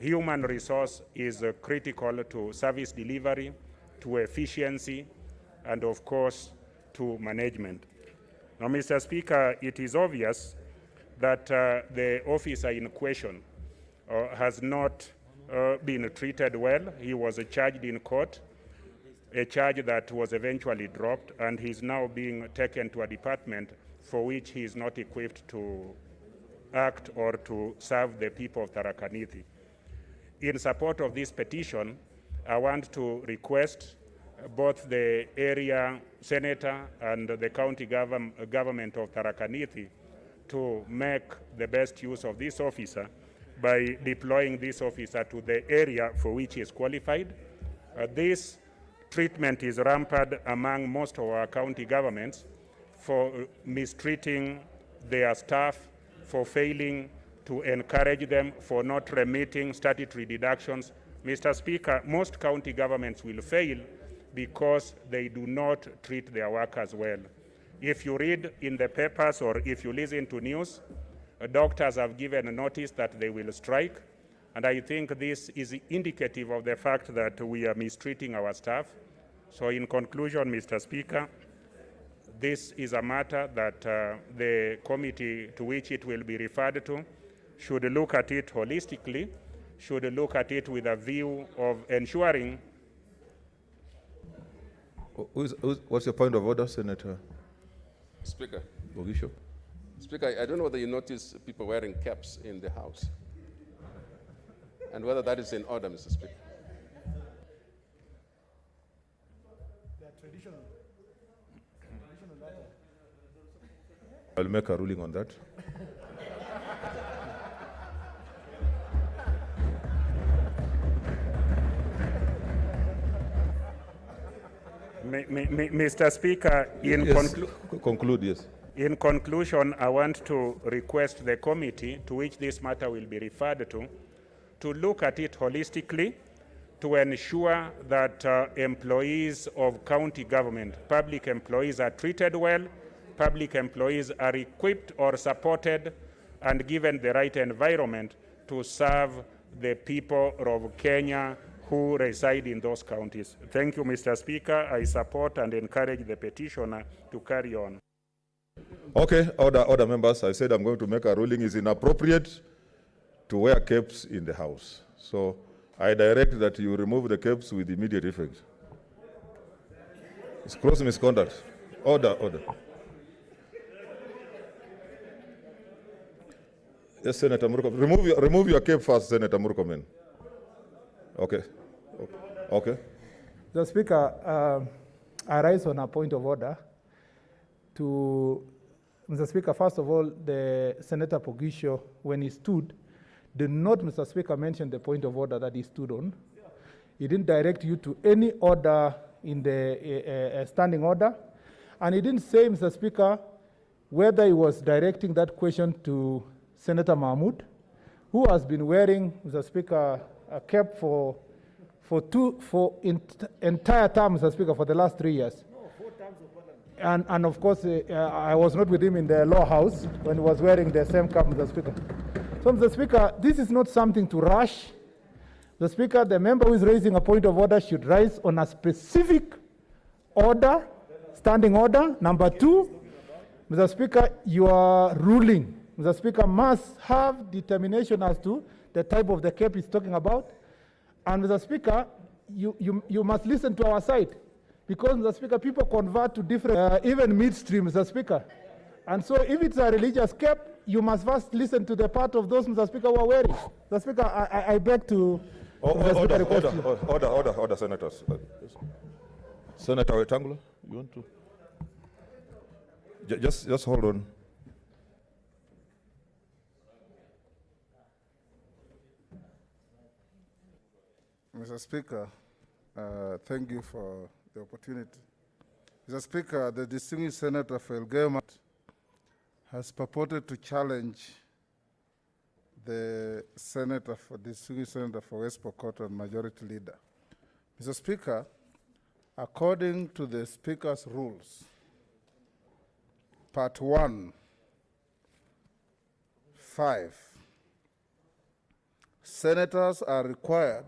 Human resource is critical to service delivery, to efficiency, and of course, to management. Now, Mr. Speaker, it is obvious that the officer in question has not been treated well. He was charged in court, a charge that was eventually dropped, and he's now being taken to a department for which he is not equipped to act or to serve the people of Tharaka Nithi. In support of this petition, I want to request both the area senator and the county government of Tharaka Nithi to make the best use of this officer by deploying this officer to the area for which he is qualified. This treatment is rampant among most of our county governments for mistreating their staff, for failing to encourage them, for not remitting statutory deductions. Mr. Speaker, most county governments will fail because they do not treat their workers well. If you read in the papers or if you listen to news, doctors have given a notice that they will strike, and I think this is indicative of the fact that we are mistreating our staff. So in conclusion, Mr. Speaker, this is a matter that the committee to which it will be referred to should look at it holistically, should look at it with a view of ensuring. What's your point of order, Senator? Speaker. Bogisho. Speaker, I don't know whether you notice people wearing caps in the House, and whether that is in order, Mr. Speaker. They are traditional. I'll make a ruling on that. Mr. Speaker, conclude, yes. In conclusion, I want to request the committee to which this matter will be referred to look at it holistically, to ensure that employees of county government, public employees, are treated well, public employees are equipped or supported and given the right environment to serve the people of Kenya who reside in those counties. Thank you, Mr. Speaker. I support and encourage the petitioner to carry on. Okay, order members, I said I'm going to make a ruling. Is inappropriate to wear capes in the House. So I direct that you remove the capes with immediate effect. It's gross misconduct. Order. Yes, Senator Murkomen. Remove your cape first, Senator Murkomen. Okay. The Speaker, I rise on a point of order to, Mr. Speaker, first of all, the Senator Pogisho, when he stood, did not, Mr. Speaker, mention the point of order that he stood on. He didn't direct you to any order in the standing order. And he didn't say, Mr. Speaker, whether he was directing that question to Senator Mahmood, who has been wearing, Mr. Speaker, a cap for entire term, Mr. Speaker, for the last 3 years. No, 4 terms of parliament. And of course, I was not with him in the law house when he was wearing the same cap, Mr. Speaker. So, Mr. Speaker, this is not something to rush. Mr. Speaker, the member who is raising a point of order should rise on a specific order, standing order. Number 2, Mr. Speaker, your ruling, Mr. Speaker, must have determination as to the type of the cap he's talking about. And Mr. Speaker, you must listen to our side. Because, Mr. Speaker, people convert to different, even midstream, Mr. Speaker. And so if it's a religious cap, you must first listen to the part of those, Mr. Speaker, who are wearing. Mr. Speaker, I beg to... Order, senators. Senator Wetangula, you want to? Just hold on. Mr. Speaker, thank you for the opportunity. Mr. Speaker, the distinguished Senator for Elgeyo has purported to challenge the distinguished Senator for West Pokot and Majority Leader. Mr. Speaker, according to the Speaker's rules, Part 1, 5, senators are required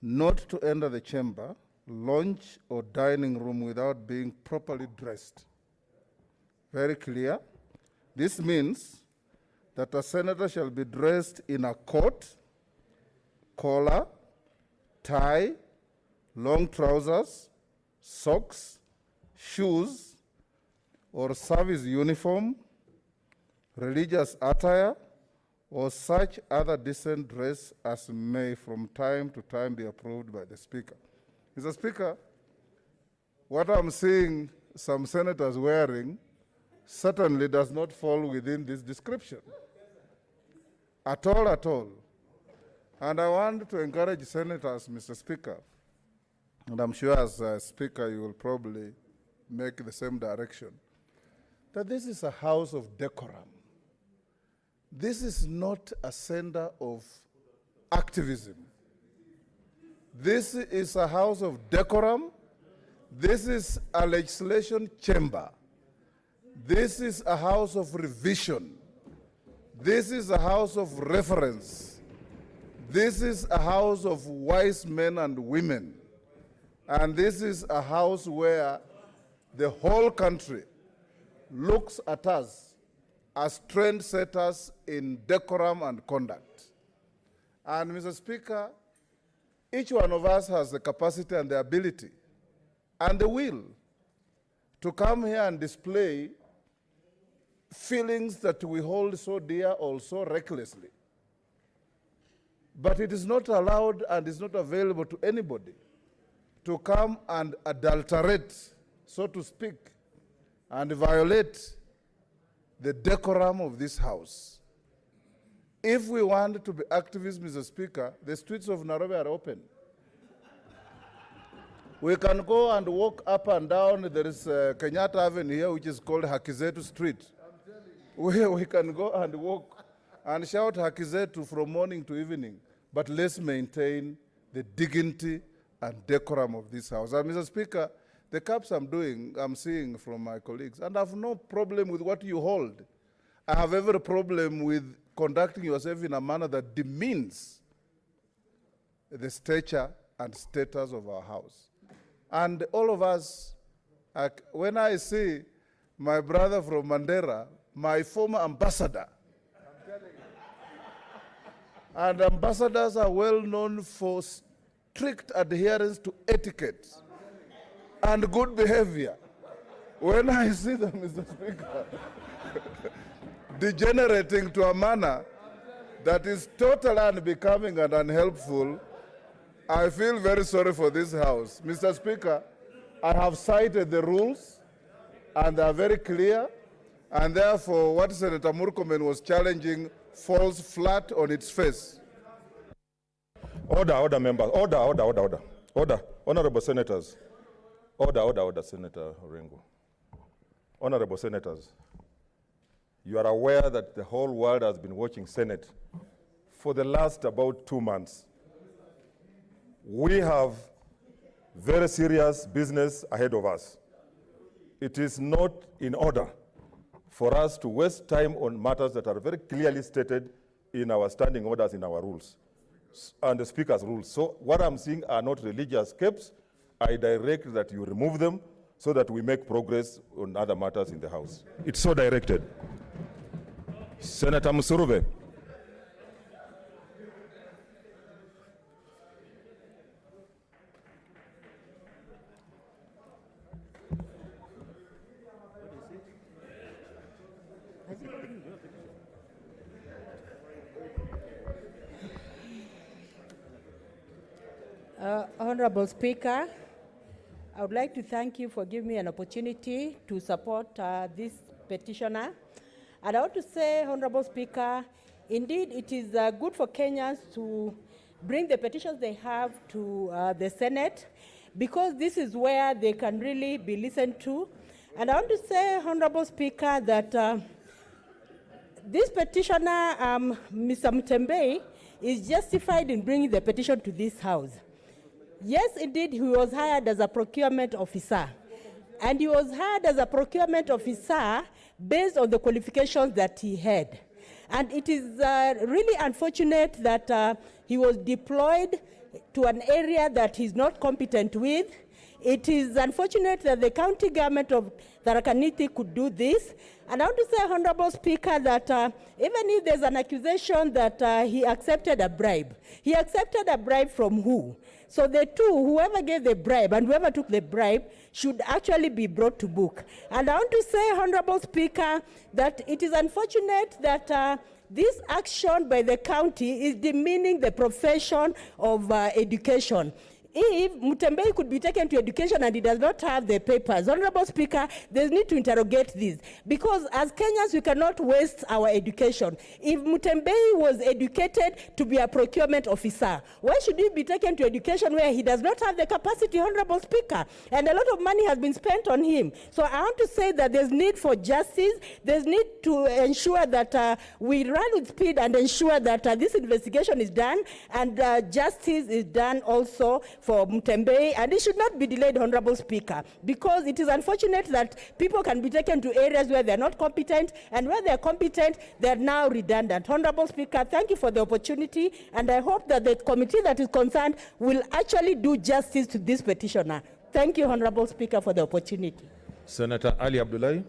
not to enter the chamber, lounge, or dining room without being properly dressed. Very clear. This means that a senator shall be dressed in a coat, collar, tie, long trousers, socks, shoes, or service uniform, religious attire, or such other decent dress as may from time to time be approved by the Speaker. Mr. Speaker, what I'm seeing some senators wearing certainly does not fall within this description. At all, at all. And I want to encourage senators, Mr. Speaker, and I'm sure as a Speaker you will probably make the same direction, that this is a house of decorum. This is not a center of activism. This is a house of decorum. This is a legislation chamber. This is a house of revision. This is a house of reference. This is a house of wise men and women. And this is a house where the whole country looks at us as trendsetters in decorum and conduct. And Mr. Speaker, each one of us has the capacity and the ability and the will to come here and display feelings that we hold so dear or so recklessly. But it is not allowed and is not available to anybody to come and adulterate, so to speak, and violate the decorum of this house. If we want to be activists, Mr. Speaker, the streets of Nairobi are open. We can go and walk up and down. There is Kenyatta Avenue here, which is called Hakizetu Street, where we can go and walk and shout Hakizetu from morning to evening. But let's maintain the dignity and decorum of this house. And Mr. Speaker, the caps I'm seeing from my colleagues, and I have no problem with what you hold. I have every problem with conducting yourself in a manner that demeans the stature and status of our house. And all of us, when I see my brother from Mandera, my former ambassador, and ambassadors are well known for strict adherence to etiquette and good behavior. When I see them, Mr. Speaker, degenerating to a manner that is totally unbecoming and unhelpful, I feel very sorry for this house. Mr. Speaker, I have cited the rules, and they are very clear, and therefore what Senator Murkomen was challenging falls flat on its face. Order, members. Order. Honorable senators. Order, Senator Orengo. Honorable senators, you are aware that the whole world has been watching Senate for the last about 2 months. We have very serious business ahead of us. It is not in order for us to waste time on matters that are very clearly stated in our standing orders, in our rules, and the Speaker's rules. So what I'm seeing are not religious capes. I direct that you remove them so that we make progress on other matters in the House. It's so directed. Senator Musurube. Honorable Speaker, I would like to thank you for giving me an opportunity to support this petitioner. And I want to say, Honorable Speaker, indeed it is good for Kenyans to bring the petitions they have to the Senate, because this is where they can really be listened to. And I want to say, Honorable Speaker, that this petitioner, Mr. Mutembei, is justified in bringing the petition to this House. Yes, indeed, he was hired as a procurement officer. And he was hired as a procurement officer based on the qualifications that he had. And it is really unfortunate that he was deployed to an area that he's not competent with. It is unfortunate that the county government of Tharaka Nithi could do this. And I want to say, Honorable Speaker, that even if there's an accusation that he accepted a bribe, he accepted a bribe from who? So the two, whoever gave the bribe and whoever took the bribe, should actually be brought to book. And I want to say, Honorable Speaker, that it is unfortunate that this action by the county is demeaning the profession of education. If Mutembei could be taken to education and he does not have the papers, Honorable Speaker, there's need to interrogate this. Because as Kenyans, we cannot waste our education. If Mutembei was educated to be a procurement officer, why should he be taken to education where he does not have the capacity, Honorable Speaker? And a lot of money has been spent on him. So I want to say that there's need for justice. There's need to ensure that we run with speed and ensure that this investigation is done and justice is done also for Mutembei, and it should not be delayed, Honorable Speaker, because it is unfortunate that people can be taken to areas where they're not competent, and where they're competent, they're now redundant. Honorable Speaker, thank you for the opportunity, and I hope that the committee that is concerned will actually do justice to this petitioner. Thank you, Honorable Speaker, for the opportunity. Senator Ali Abdullahi.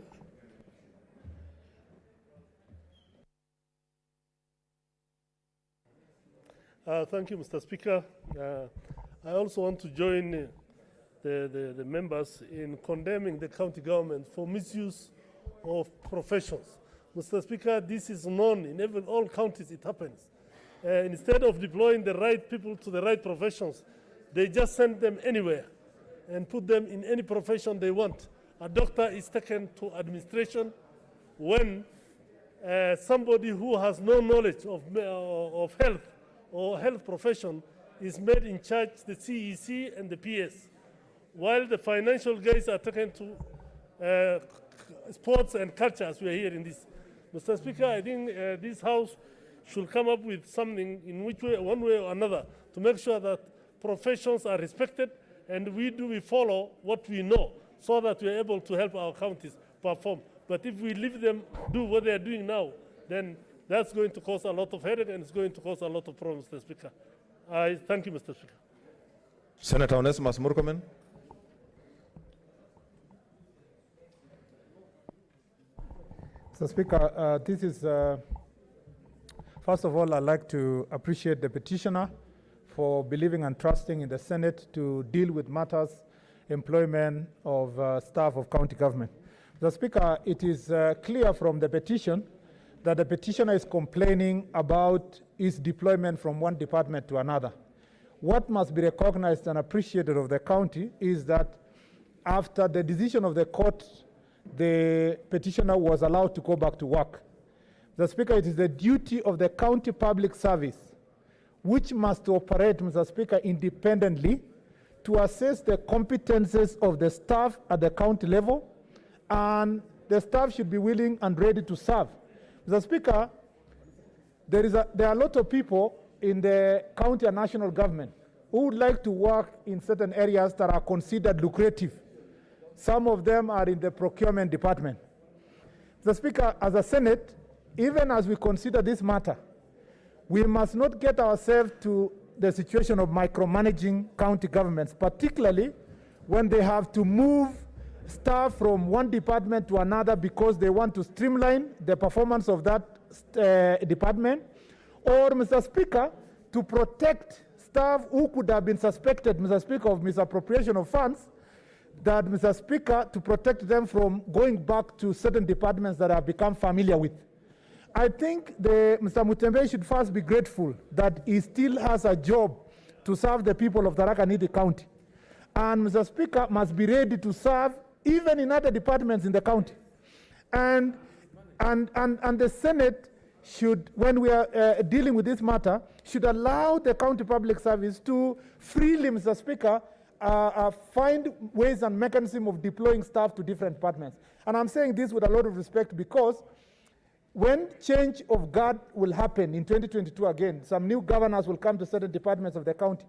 Thank you, Mr. Speaker. I also want to join the members in condemning the county government for misuse of professions. Mr. Speaker, this is known in all counties, it happens. Instead of deploying the right people to the right professions, they just send them anywhere and put them in any profession they want. A doctor is taken to administration when somebody who has no knowledge of health or health profession is made in charge, the CEC and the PS, while the financial guys are taken to sports and culture, as we are here in this. Mr. Speaker, I think this House should come up with something in which way, one way or another, to make sure that professions are respected and we follow what we know so that we are able to help our counties perform. But if we leave them do what they are doing now, then that's going to cause a lot of headache and it's going to cause a lot of problems, Mr. Speaker. I thank you, Mr. Speaker. Senator Onesimus Murkomen. Mr. Speaker, this is, first of all, I'd like to appreciate the petitioner for believing and trusting in the Senate to deal with matters, employment of staff of county government. Mr. Speaker, it is clear from the petition that the petitioner is complaining about his deployment from one department to another. What must be recognized and appreciated of the county is that after the decision of the court, the petitioner was allowed to go back to work. The Speaker, it is the duty of the county public service, which must operate, Mr. Speaker, independently to assess the competences of the staff at the county level, and the staff should be willing and ready to serve. Mr. Speaker, there are a lot of people in the county and national government who would like to work in certain areas that are considered lucrative. Some of them are in the procurement department. Mr. Speaker, as a Senate, even as we consider this matter, we must not get ourselves to the situation of micromanaging county governments, particularly when they have to move staff from one department to another because they want to streamline the performance of that department, or, Mr. Speaker, to protect staff who could have been suspected, Mr. Speaker, of misappropriation of funds, that, Mr. Speaker, to protect them from going back to certain departments that have become familiar with. I think Mr. Mutembei should first be grateful that he still has a job to serve the people of Tharaka Nithi County. And Mr. Speaker must be ready to serve even in other departments in the county. And the Senate should, when we are dealing with this matter, should allow the county public service to freely, Mr. Speaker, find ways and mechanisms of deploying staff to different departments. And I'm saying this with a lot of respect because when change of guard will happen in 2022 again, some new governors will come to certain departments of the county.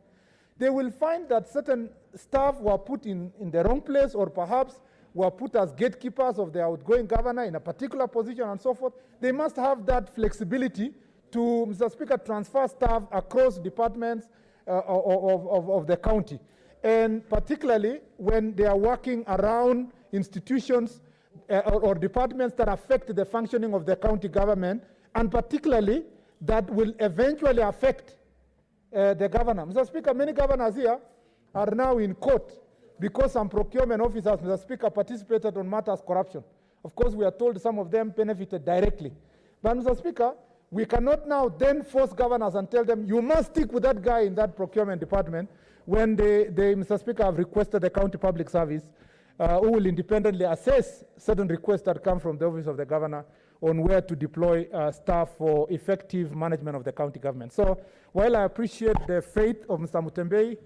They will find that certain staff were put in the wrong place or perhaps were put as gatekeepers of the outgoing governor in a particular position and so forth, they must have that flexibility to, Mr. Speaker, transfer staff across departments of the county. And particularly when they are working around institutions or departments that affect the functioning of the county government, and particularly that will eventually affect the governor. Mr. Speaker, many governors here are now in court because some procurement officers, Mr. Speaker, participated on matters corruption. Of course, we are told some of them benefited directly. But Mr. Speaker, we cannot now then force governors and tell them, you must stick with that guy in that procurement department when they Mr. Speaker, have requested the county public service who will independently assess certain requests that come from the office of the governor on where to deploy staff for effective management of the county government. So while I appreciate the faith of Mr. Mutembei,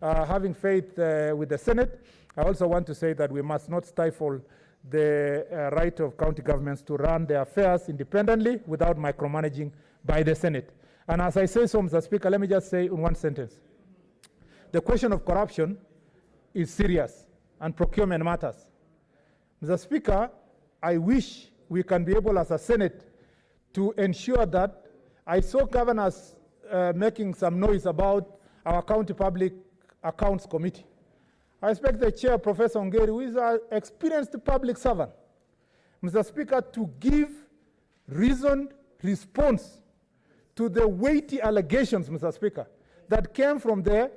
having faith with the Senate, I also want to say that we must not stifle the right of county governments to run their affairs independently without micromanaging by the Senate. And as I say so, Mr. Speaker, let me just say in one sentence. The question of corruption is serious and procurement matters. Mr. Speaker, I wish we can be able as a Senate to ensure that I saw governors making some noise about our county public accounts committee. I expect the chair, Professor Ongeri, who is an experienced public servant, Mr. Speaker, to give reasoned response to the weighty allegations, Mr. Speaker, that came from the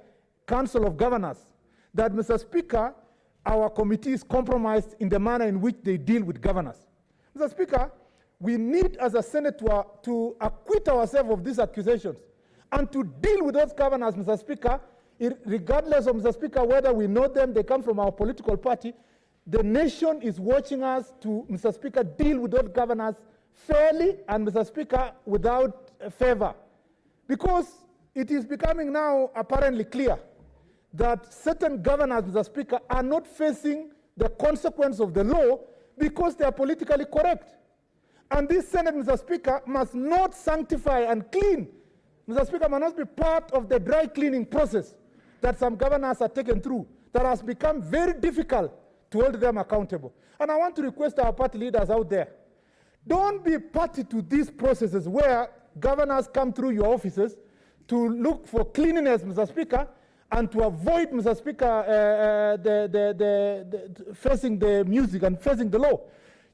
Council of Governors, that, Mr. Speaker, our committee is compromised in the manner in which they deal with governors. Mr. Speaker, we need as a Senate to acquit ourselves of these accusations and to deal with those governors, Mr. Speaker, regardless of, Mr. Speaker, whether we know them, they come from our political party. The nation is watching us to, Mr. Speaker, deal with those governors fairly and, Mr. Speaker, without favor. Because it is becoming now apparently clear that certain governors, Mr. Speaker, are not facing the consequence of the law because they are politically correct. And this Senate, Mr. Speaker, must not sanctify and clean. Mr. Speaker, must not be part of the dry cleaning process that some governors are taken through that has become very difficult to hold them accountable. And I want to request our party leaders out there, don't be party to these processes where governors come through your offices to look for cleanliness, Mr. Speaker, and to avoid, Mr. Speaker, facing the music and facing the law.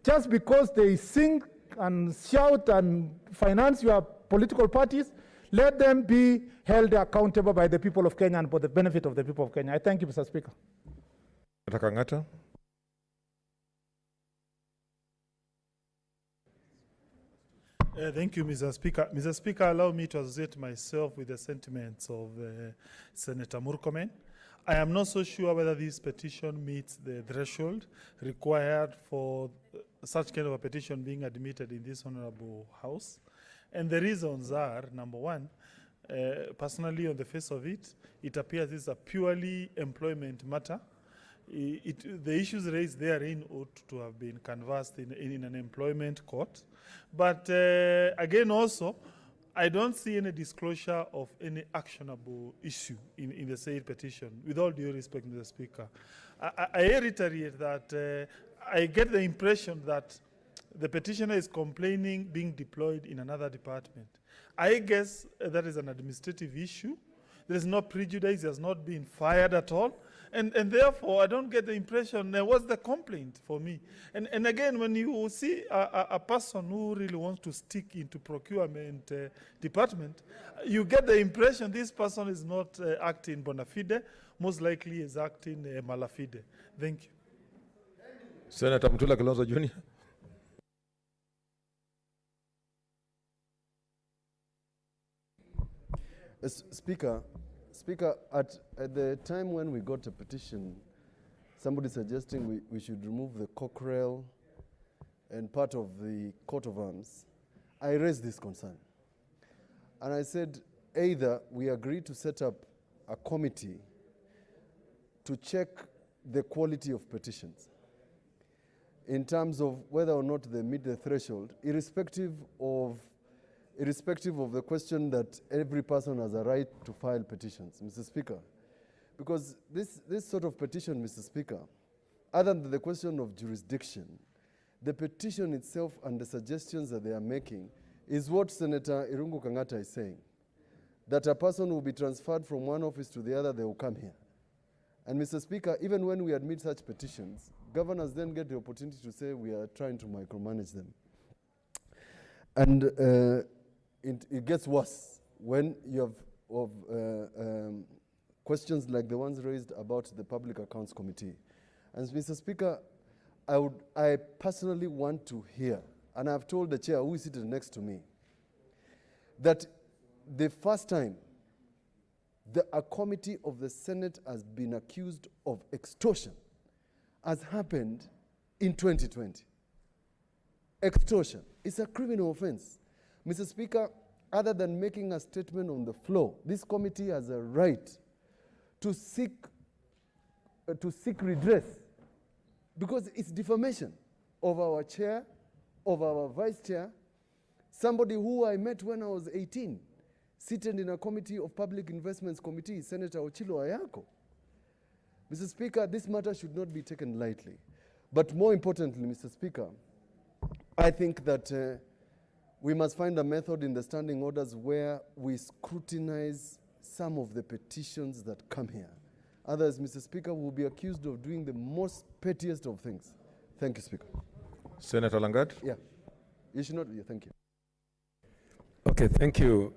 Just because they sing and shout and finance your political parties, let them be held accountable by the people of Kenya and for the benefit of the people of Kenya. I thank you, Mr. Speaker. Kangata. Thank you, Mr. Speaker. Mr. Speaker, allow me to associate myself with the sentiments of Senator Murkomen. I am not so sure whether this petition meets the threshold required for such kind of a petition being admitted in this honorable house. And the reasons are, number one, personally on the face of it, it appears it's a purely employment matter. The issues raised therein ought to have been canvassed in an employment court. But again also, I don't see any disclosure of any actionable issue in the said petition, with all due respect, Mr. Speaker. I reiterate that I get the impression that the petitioner is complaining being deployed in another department. I guess that is an administrative issue. There is no prejudice, he has not been fired at all. And therefore, I don't get the impression, what's the complaint for me? And again, when you see a person who really wants to stick into procurement department, you get the impression this person is not acting bona fide, most likely is acting malafide. Thank you. Senator Mutula Kilonzo Jr. Speaker, at the time when we got a petition, somebody suggesting we should remove the cockerel and part of the coat of arms, I raised this concern. And I said, either we agree to set up a committee to check the quality of petitions in terms of whether or not they meet the threshold, irrespective of the question that every person has a right to file petitions, Mr. Speaker. Because this sort of petition, Mr. Speaker, other than the question of jurisdiction, the petition itself and the suggestions that they are making is what Senator Irungu Kangata is saying, that a person will be transferred from one office to the other, they will come here. And Mr. Speaker, even when we admit such petitions, governors then get the opportunity to say we are trying to micromanage them. And it gets worse when you have questions like the ones raised about the Public Accounts Committee. And Mr. Speaker, I personally want to hear, and I've told the chair who is sitting next to me, that the first time a committee of the Senate has been accused of extortion has happened in 2020. Extortion is a criminal offense. Mr. Speaker, other than making a statement on the floor, this committee has a right to seek redress, because it's defamation of our chair, of our vice chair, somebody who I met when I was 18, seated in a committee of public investments committee, Senator Ochilo Ayako. Mr. Speaker, this matter should not be taken lightly. But more importantly, Mr. Speaker, I think that we must find a method in the standing orders where we scrutinize some of the petitions that come here. Others, Mr. Speaker, will be accused of doing the most pettiest of things. Thank you, Speaker. Senator Langat? Yeah. You should not, yeah, thank you. Okay, thank you,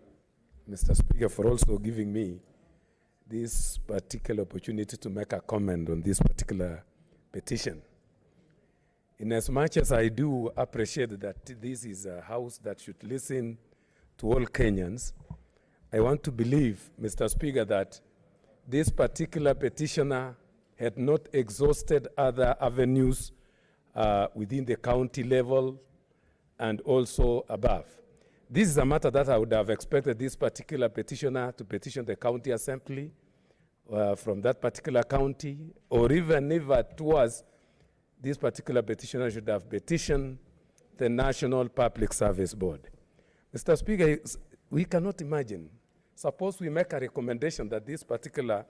Mr. Speaker, for also giving me this particular opportunity to make a comment on this particular petition. In as much as I do appreciate that this is a house that should listen to all Kenyans, I want to believe, Mr. Speaker, that this particular petitioner had not exhausted other avenues within the county level and also above. This is a matter that I would have expected this particular petitioner to petition the county assembly from that particular county, or even if it was, this particular petitioner should have petitioned the National Public Service Board. Mr. Speaker, we cannot imagine. Suppose we make a recommendation that this particular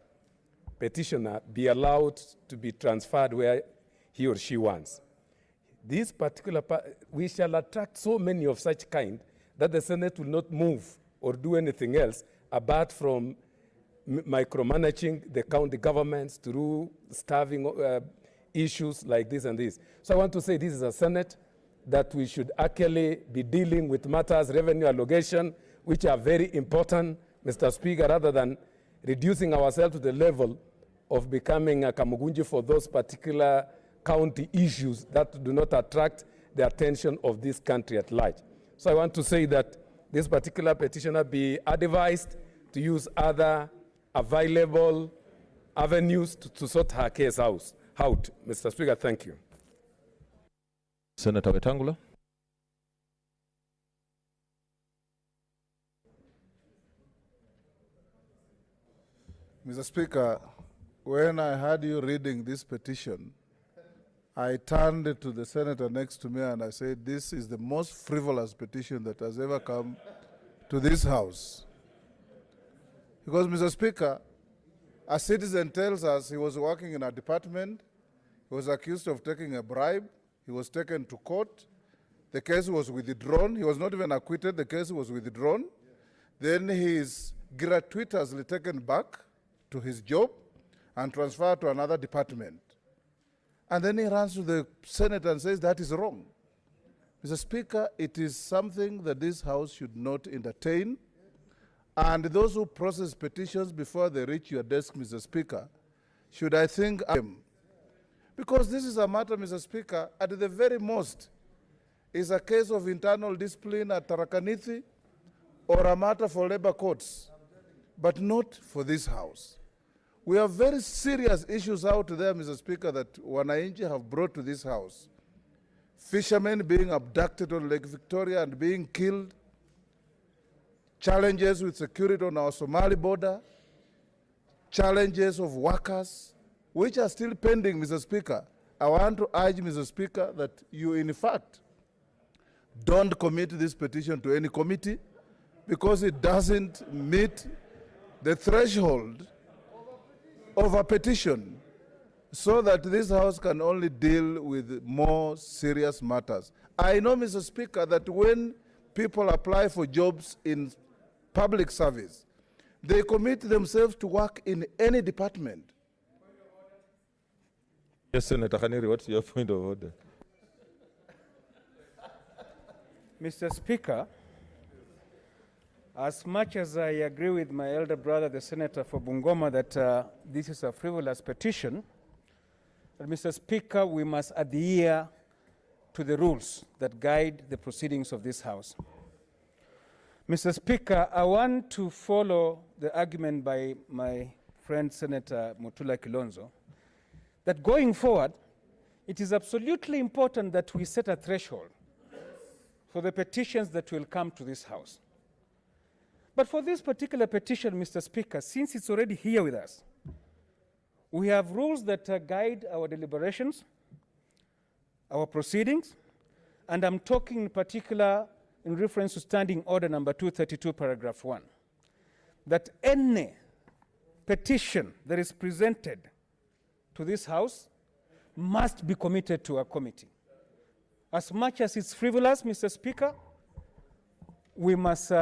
petitioner be allowed to be transferred where he or she wants. This particular, we shall attract so many of such kind that the Senate will not move or do anything else apart from micromanaging the county governments through starving issues like this and this. So I want to say this is a Senate that we should actually be dealing with matters, revenue allocation, which are very important, Mr. Speaker, rather than reducing ourselves to the level of becoming a kamugunji for those particular county issues that do not attract the attention of this country at large. So I want to say that this particular petitioner be advised to use other available avenues to sort her case out. Mr. Speaker, thank you. Senator Wetangula? Mr. Speaker, when I heard you reading this petition, I turned to the senator next to me and I said, this is the most frivolous petition that has ever come to this House. Because, Mr. Speaker, a citizen tells us he was working in a department, he was accused of taking a bribe, he was taken to court, the case was withdrawn, he was not even acquitted, the case was withdrawn, then he is gratuitously taken back to his job and transferred to another department. And then he runs to the Senate and says that is wrong. Mr. Speaker, it is something that this House should not entertain. And those who process petitions before they reach your desk, Mr. Speaker, should, I think, because this is a matter, Mr. Speaker, at the very most, is a case of internal discipline at Tharaka-Nithi or a matter for labor courts, but not for this House. We have very serious issues out there, Mr. Speaker, that Wananchi have brought to this House. Fishermen being abducted on Lake Victoria and being killed, challenges with security on our Somali border, challenges of workers, which are still pending, Mr. Speaker. I want to urge, Mr. Speaker, that you, in fact, don't commit this petition to any committee because it doesn't meet the threshold of a petition. so that this House can only deal with more serious matters. I know, Mr. Speaker, that when people apply for jobs in public service, they commit themselves to work in any department. Yes, Senator Khaniri, what's your point of order? Mr. Speaker, as much as I agree with my elder brother, the Senator for Bungoma, that this is a frivolous petition, but Mr. Speaker, we must adhere to the rules that guide the proceedings of this House. Mr. Speaker, I want to follow the argument by my friend Senator Mutula Kilonzo that going forward, it is absolutely important that we set a threshold for the petitions that will come to this House. But for this particular petition, Mr. Speaker, since it's already here with us, we have rules that guide our deliberations, our proceedings, and I'm talking in particular in reference to Standing Order number 232, paragraph 1, that any petition that is presented to this House must be committed to a committee. As much as it's frivolous, Mr. Speaker, we must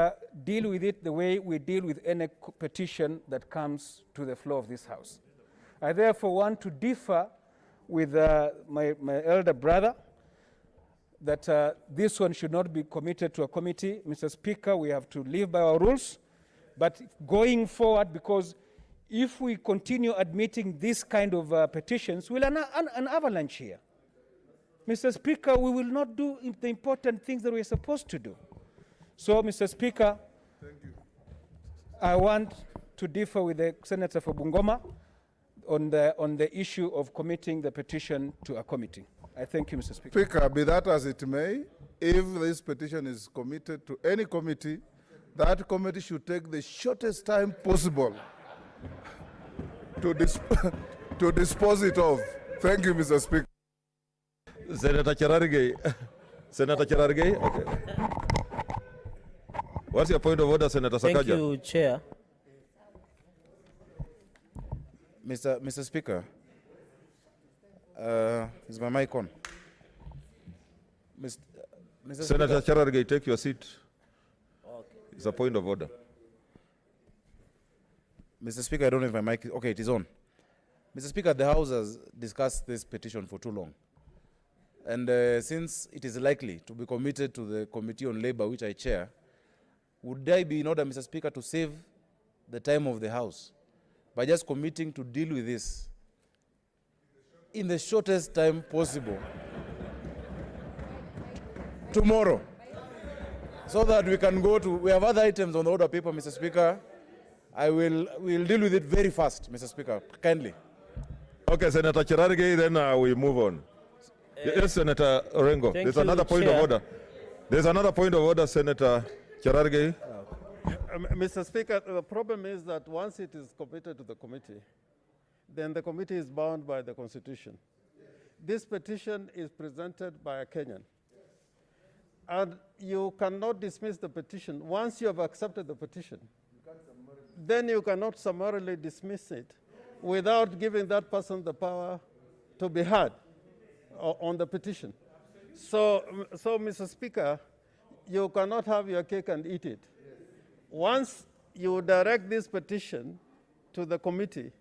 deal with it the way we deal with any petition that comes to the floor of this House. I therefore want to differ with my elder brother that this one should not be committed to a committee. Mr. Speaker, we have to live by our rules, but going forward, because if we continue admitting this kind of petitions, we'll an avalanche here. Mr. Speaker, we will not do the important things that we're supposed to do. So, Mr. Speaker, I want to differ with the Senator for Bungoma on the issue of committing the petition to a committee. I thank you, Mr. Speaker. Speaker, be that as it may, if this petition is committed to any committee, that committee should take the shortest time possible to dispose it of. Thank you, Mr. Speaker. Senator Cherargei. Senator Cherargei? Okay. What's your point of order, Senator Sakaja? Thank you, Chair. Mr. Speaker, is my mic on? Mr. Senator Speaker. Cherargei, take your seat. Okay. It's a point of order. Mr. Speaker, I don't know if my mic is, okay, it is on. Mr. Speaker, the House has discussed this petition for too long. And since it is likely to be committed to the Committee on Labor, which I chair, would I be in order, Mr. Speaker, to save the time of the House by just committing to deal with this in the shortest time possible tomorrow, so that we can go to, we have other items on the order paper, Mr. Speaker. We'll deal with it very fast, Mr. Speaker, kindly. Okay, Senator Cherargei, then we move on. Yes, Senator Orengo. There's another point of order. There's another point of order, Senator Cherargei. Mr. Speaker, the problem is that once it is committed to the committee, then the committee is bound by the Constitution. This petition is presented by a Kenyan. And you cannot dismiss the petition. Once you have accepted the petition, then you cannot summarily dismiss it without giving that person the power to be heard on the petition. So, Mr. Speaker, you cannot have your cake and eat it. Once you direct this petition to the committee,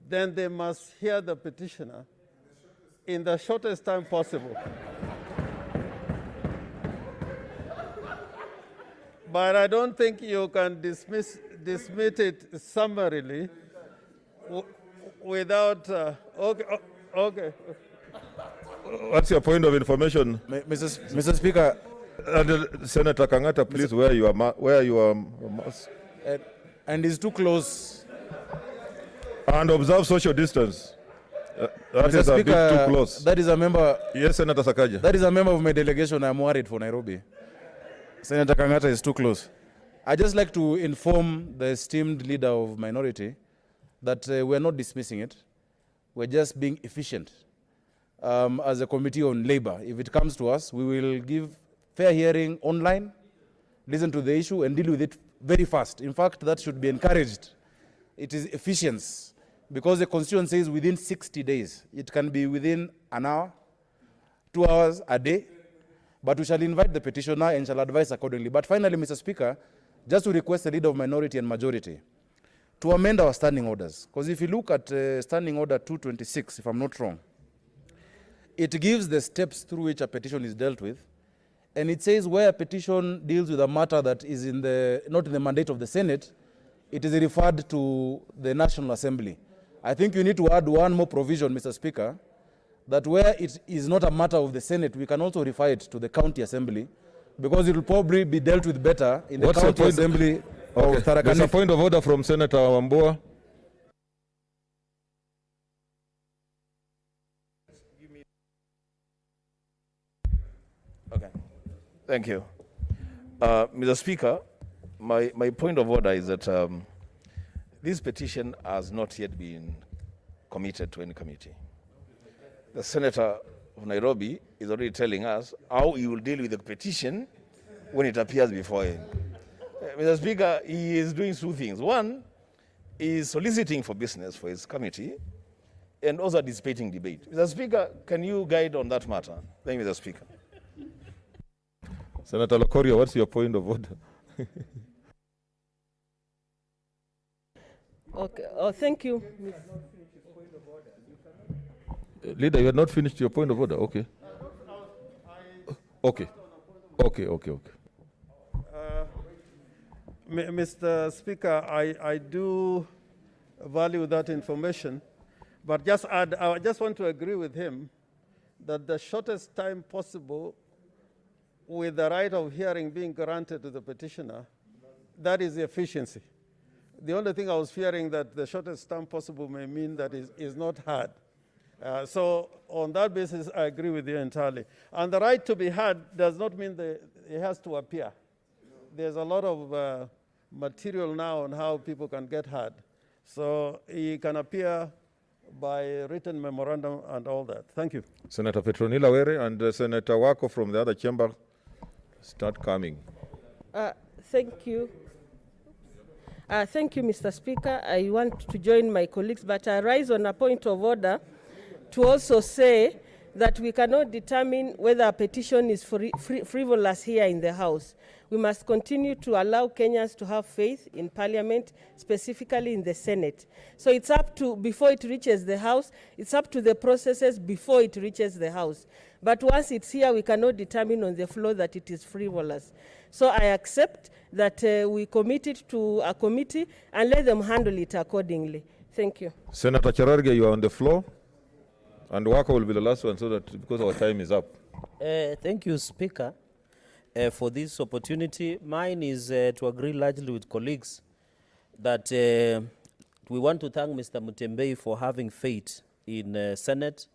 then they must hear the petitioner in the shortest time possible. But I don't think you can dismiss it summarily without, okay. What's your point of information? Mr. Speaker. Senator Kangata, please wear your mask. And it's too close. And observe social distance. That Mr. is Speaker, a bit too close. That is a member. Yes, Senator Sakaja. That is a member of my delegation. I'm worried for Nairobi. Senator Kangata is too close. I just like to inform the esteemed leader of minority that we're not dismissing it. We're just being efficient. As a Committee on Labor, if it comes to us, we will give fair hearing online, listen to the issue, and deal with it very fast. In fact, that should be encouraged. It is efficiency. because the Constitution says within 60 days. It can be within an hour, 2 hours, a day, but we shall invite the petitioner and shall advise accordingly. But finally, Mr. Speaker, just to request the leader of minority and majority to amend our standing orders. Because if you look at Standing Order 226, if I'm not wrong, it gives the steps through which a petition is dealt with. And it says where a petition deals with a matter that is not in the mandate of the Senate, it is referred to the National Assembly. I think you need to add one more provision, Mr. Speaker, that where it is not a matter of the Senate, we can also refer it to the County Assembly, because it will probably be dealt with better in the County Assembly of Tharaka Nithi. There's a point of order from Senator Wambua. Okay. Thank you. Mr. Speaker, my point of order is that this petition has not yet been committed to any committee. The Senator of Nairobi is already telling us how he will deal with the petition when it appears before him. Mr. Speaker, he is doing two things. One is soliciting for business for his committee and also anticipating debate. Mr. Speaker, can you guide on that matter? Thank you, Mr. Speaker. Senator Lokoria, what's your point of order? Okay. Oh, thank you. Leader, you had not finished your point of order. Okay. Okay. Mr. Speaker, I do value that information, but I just want to agree with him that the shortest time possible with the right of hearing being granted to the petitioner, that is the efficiency. The only thing I was fearing that the shortest time possible may mean that is not heard. So on that basis, I agree with you entirely. And the right to be heard does not mean that it has to appear. There's a lot of material now on how people can get heard. So he can appear by written memorandum and all that. Thank you. Senator Petronila Were and Senator Wako from the other chamber start coming. Thank you. Thank you, Mr. Speaker. I want to join my colleagues, but I rise on a point of order to also say that we cannot determine whether a petition is frivolous here in the House. We must continue to allow Kenyans to have faith in Parliament, specifically in the Senate. So it's up to, before it reaches the House, it's up to the processes before it reaches the House. But once it's here, we cannot determine on the floor that it is frivolous. So I accept that we commit it to a committee and let them handle it accordingly. Thank you. Senator Cherargei, you are on the floor. And Wako will be the last one, so that because our time is up. Thank you, Speaker, for this opportunity. Mine is to agree largely with colleagues that we want to thank Mr. Mutembei for having faith in Senate.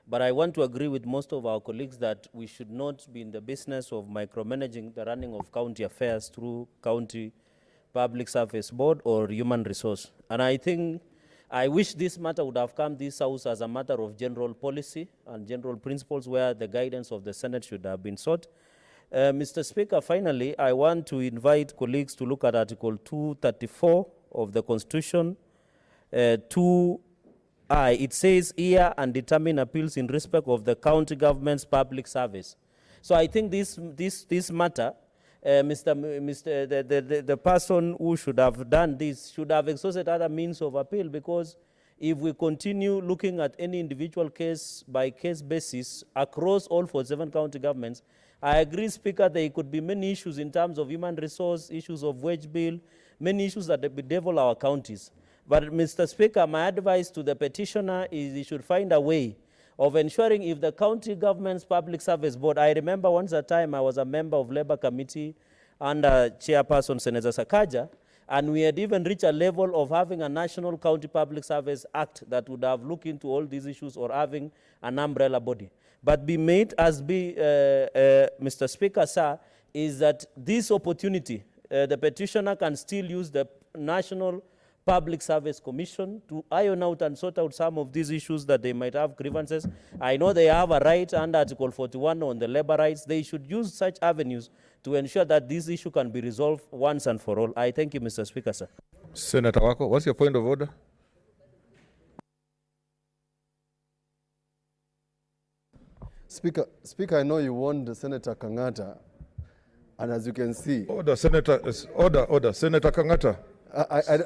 But I want to agree with most of our colleagues that we should not be in the business of micromanaging the running of county affairs through County Public Service Board or Human Resource. And I wish this matter would have come this House as a matter of general policy and general principles where the guidance of the Senate should have been sought. Mr. Speaker, finally, I want to invite colleagues to look at Article 234 of the Constitution. 2I, it says, hear and determine appeals in respect of the county government's public service. So I think this matter, the person who should have done this should have exhausted other means of appeal, because if we continue looking at any individual case by case basis across all 47 county governments, I agree, Speaker, there could be many issues in terms of human resource, issues of wage bill, many issues that bedevil our counties. But Mr. Speaker, my advice to the petitioner is he should find a way of ensuring if the county government's public service board, I remember once a time I was a member of Labour Committee under Chairperson Senator Sakaja, and we had even reached a level of having a National County Public Service Act that would have looked into all these issues, or having an umbrella body. But Mr. Speaker, sir, is that this opportunity, the petitioner can still use the National Public Service Commission to iron out and sort out some of these issues that they might have grievances. I know they have a right under Article 41 on the labor rights. They should use such avenues to ensure that this issue can be resolved once and for all. I thank you, Mr. Speaker, sir. Senator Wako, what's your point of order? Speaker, I know you warned Senator Kangata, and as you can see... Order, Senator Kangata.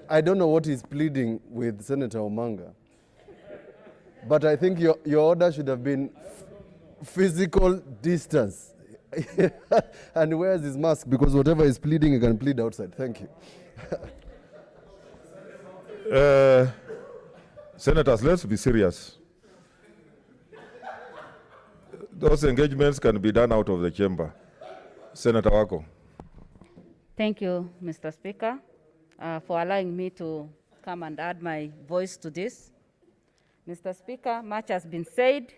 I don't know what he's pleading with Senator Omanga, but I think your order should have been physical distance. And where's his mask? Because whatever he's pleading, he can plead outside. Thank you. Senators, let's be serious. Those engagements can be done out of the chamber. Senator Wako. Thank you, Mr. Speaker, for allowing me to come and add my voice to this. Mr. Speaker, much has been said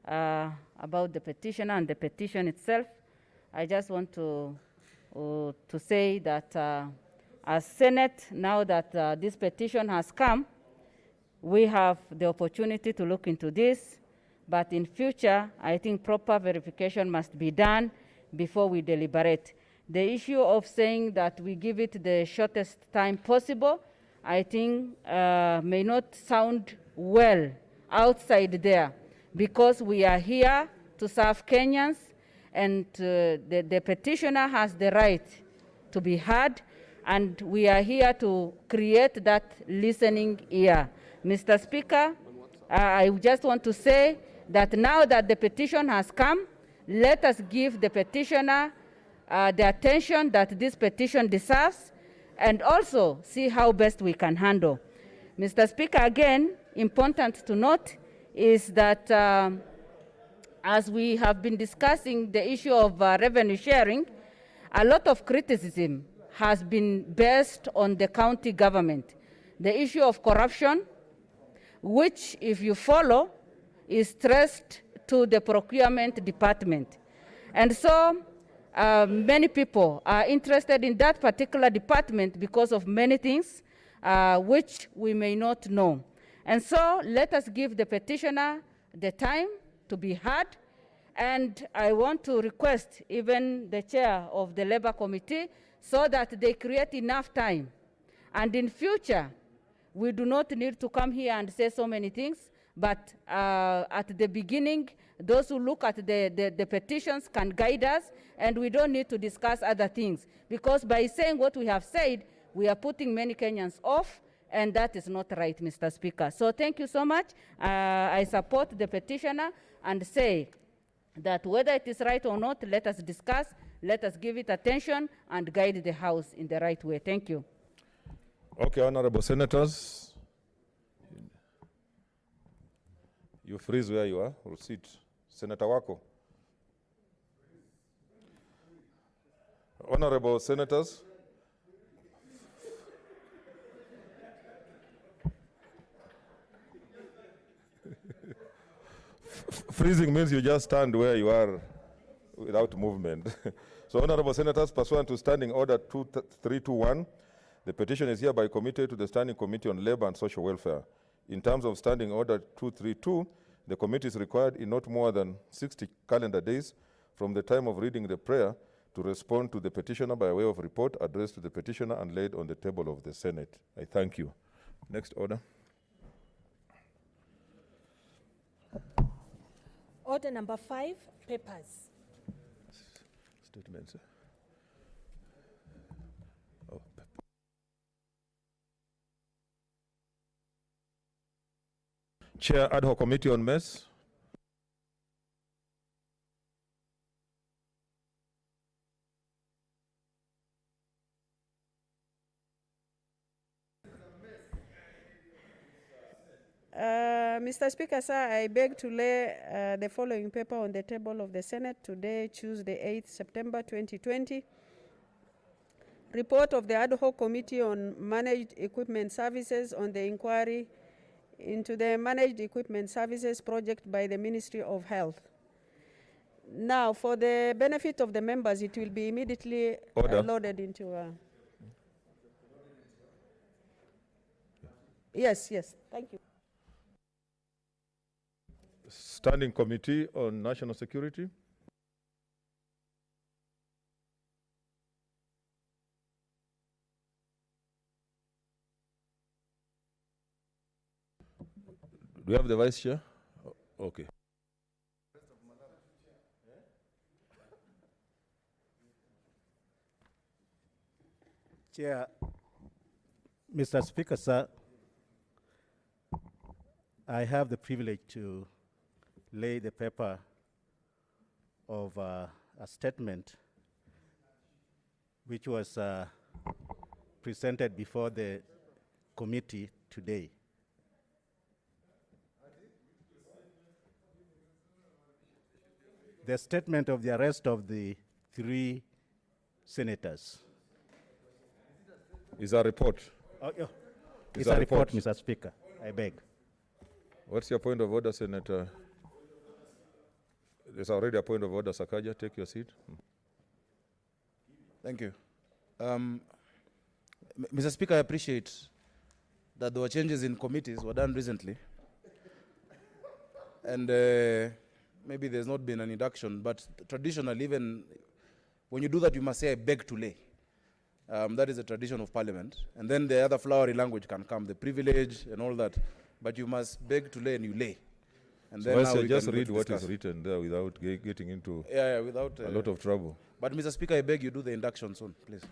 about the petitioner and the petition itself. I just want to say that as Senate, now that this petition has come, we have the opportunity to look into this, but in future, I think proper verification must be done before we deliberate. The issue of saying that we give it the shortest time possible, I think may not sound well outside there, because we are here to serve Kenyans, and the petitioner has the right to be heard, and we are here to create that listening ear. Mr. Speaker, I just want to say that now that the petition has come, let us give the petitioner the attention that this petition deserves, and also see how best we can handle. Mr. Speaker, again, important to note is that as we have been discussing the issue of revenue sharing, a lot of criticism has been based on the county government. The issue of corruption, which, if you follow, is stressed to the procurement department. And so many people are interested in that particular department because of many things which we may not know. And so let us give the petitioner the time to be heard. And I want to request even the chair of the Labor Committee so that they create enough time. And in future, we do not need to come here and say so many things, but at the beginning, those who look at the petitions can guide us, and we don't need to discuss other things. Because by saying what we have said, we are putting many Kenyans off, and that is not right, Mr. Speaker. So thank you so much. I support the petitioner and say that whether it is right or not, let us discuss, let us give it attention, and guide the House in the right way. Thank you. Okay, honorable senators. You freeze where you are, or sit. Senator Wako. Honorable senators. Freezing means you just stand where you are without movement. So, honorable senators, pursuant to Standing Order 2321, the petition is hereby committed to the Standing Committee on Labor and Social Welfare. In terms of Standing Order 232, the committee is required in not more than 60 calendar days from the time of reading the prayer to respond to the petitioner by way of report addressed to the petitioner and laid on the table of the Senate. I thank you. Next order. Order number 5, papers. Statements. Chair, Ad hoc Committee on Mess. Mr. Speaker, sir, I beg to lay the following paper on the table of the Senate today, Tuesday, 8th September 2020. Report of the Ad hoc Committee on Managed Equipment Services on the inquiry into the Managed Equipment Services project by the Ministry of Health. Now, for the benefit of the members, it will be immediately loaded into... Yes, thank you. Standing Committee on National Security. Do we have the Vice Chair? Okay. Chair, Mr. Speaker, sir, I have the privilege to lay the paper of a statement which was presented before the committee today. The statement of the arrest of the 3 senators. Is a report. Oh, yeah. It's a report, Mr. Speaker. I beg. What's your point of order, Senator? There's already a point of order. Sakaja, take your seat. Thank you. Mr. Speaker, I appreciate that there were changes in committees were done recently. And maybe there's not been an induction, but traditionally, even when you do that, you must say, I beg to lay. That is a tradition of Parliament. And then the other flowery language can come, the privilege and all that. But you must beg to lay and you lay. And So then I now say we just can read go to what is discuss. written there without getting into without a lot of trouble. But Mr. Speaker, I beg you do the induction soon, please.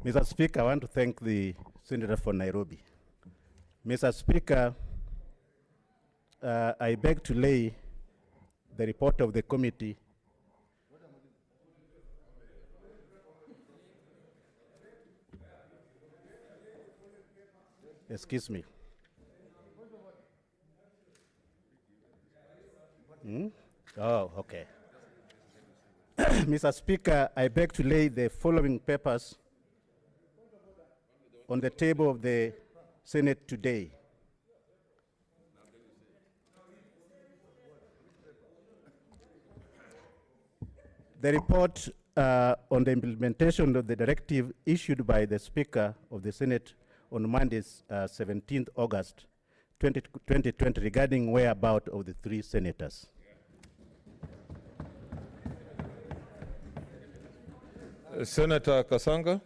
Mr. Speaker, I want to thank the Senator for Nairobi. Mr. Speaker, I beg to lay the report of the committee Excuse me. Oh, okay. Mr. Speaker, I beg to lay the following papers on the table of the Senate today. The report on the implementation of the directive issued by the Speaker of the Senate on Monday, 17th August 2020 regarding whereabouts of the 3 senators. Senator Kasanga.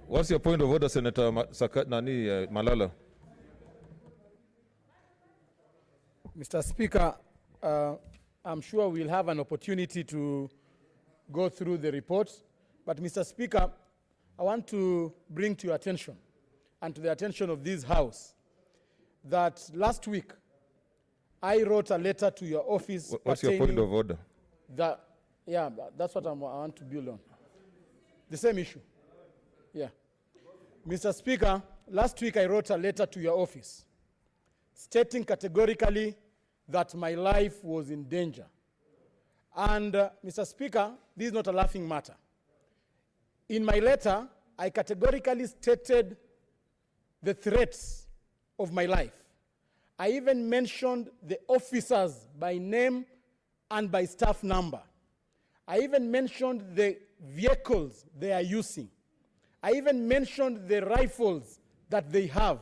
What's your point of order, Senator Malala? Mr. Speaker, I'm sure we'll have an opportunity to go through the report. But Mr. Speaker, I want to bring to your attention and to the attention of this House that last week I wrote a letter to your office. What's your point of order? Yeah, that's what I want to build on. The same issue. Yeah. Mr. Speaker, last week I wrote a letter to your office stating categorically that my life was in danger. And Mr. Speaker, this is not a laughing matter. In my letter, I categorically stated the threats of my life. I even mentioned the officers by name and by staff number. I even mentioned the vehicles they are using. I even mentioned the rifles that they have.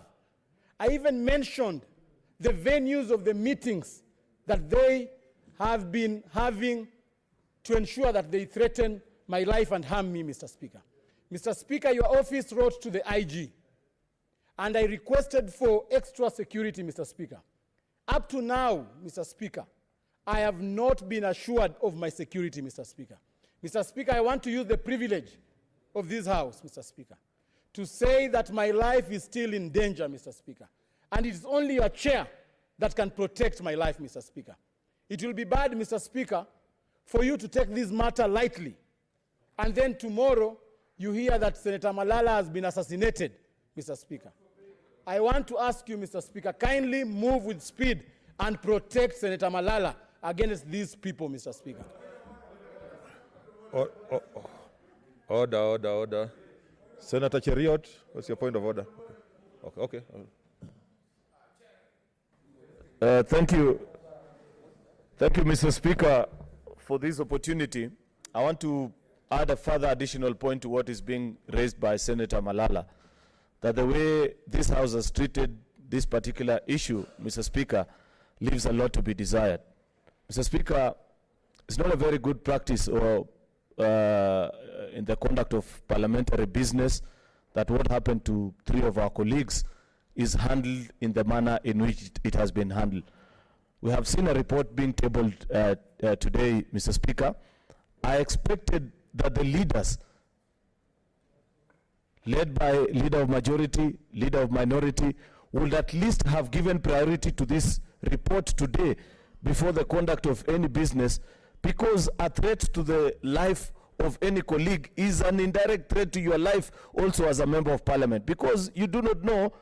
I even mentioned the venues of the meetings that they have been having to ensure that they threaten my life and harm me, Mr. Speaker. Mr. Speaker, your office wrote to the IG, and I requested for extra security, Mr. Speaker. Up to now, Mr. Speaker, I have not been assured of my security, Mr. Speaker. Mr. Speaker, I want to use the privilege of this House, Mr. Speaker, to say that my life is still in danger, Mr. Speaker. And it is only your chair that can protect my life, Mr. Speaker. It will be bad, Mr. Speaker, for you to take this matter lightly. And then tomorrow, you hear that Senator Malala has been assassinated, Mr. Speaker. I want to ask you, Mr. Speaker, kindly move with speed and protect Senator Malala against these people, Mr. Speaker. Order. Senator Cheriot, what's your point of order? Okay. Thank you, Mr. Speaker, for this opportunity. I want to add a further additional point to what is being raised by Senator Malala, that the way this House has treated this particular issue, Mr. Speaker, leaves a lot to be desired. Mr. Speaker, it's not a very good practice or in the conduct of parliamentary business that what happened to 3 of our colleagues is handled in the manner in which it has been handled. We have seen a report being tabled today, Mr. Speaker. I expected that the leaders, led by leader of majority, leader of minority, would at least have given priority to this report today before the conduct of any business, because a threat to the life of any colleague is an indirect threat to your life also as a member of parliament, because you do not know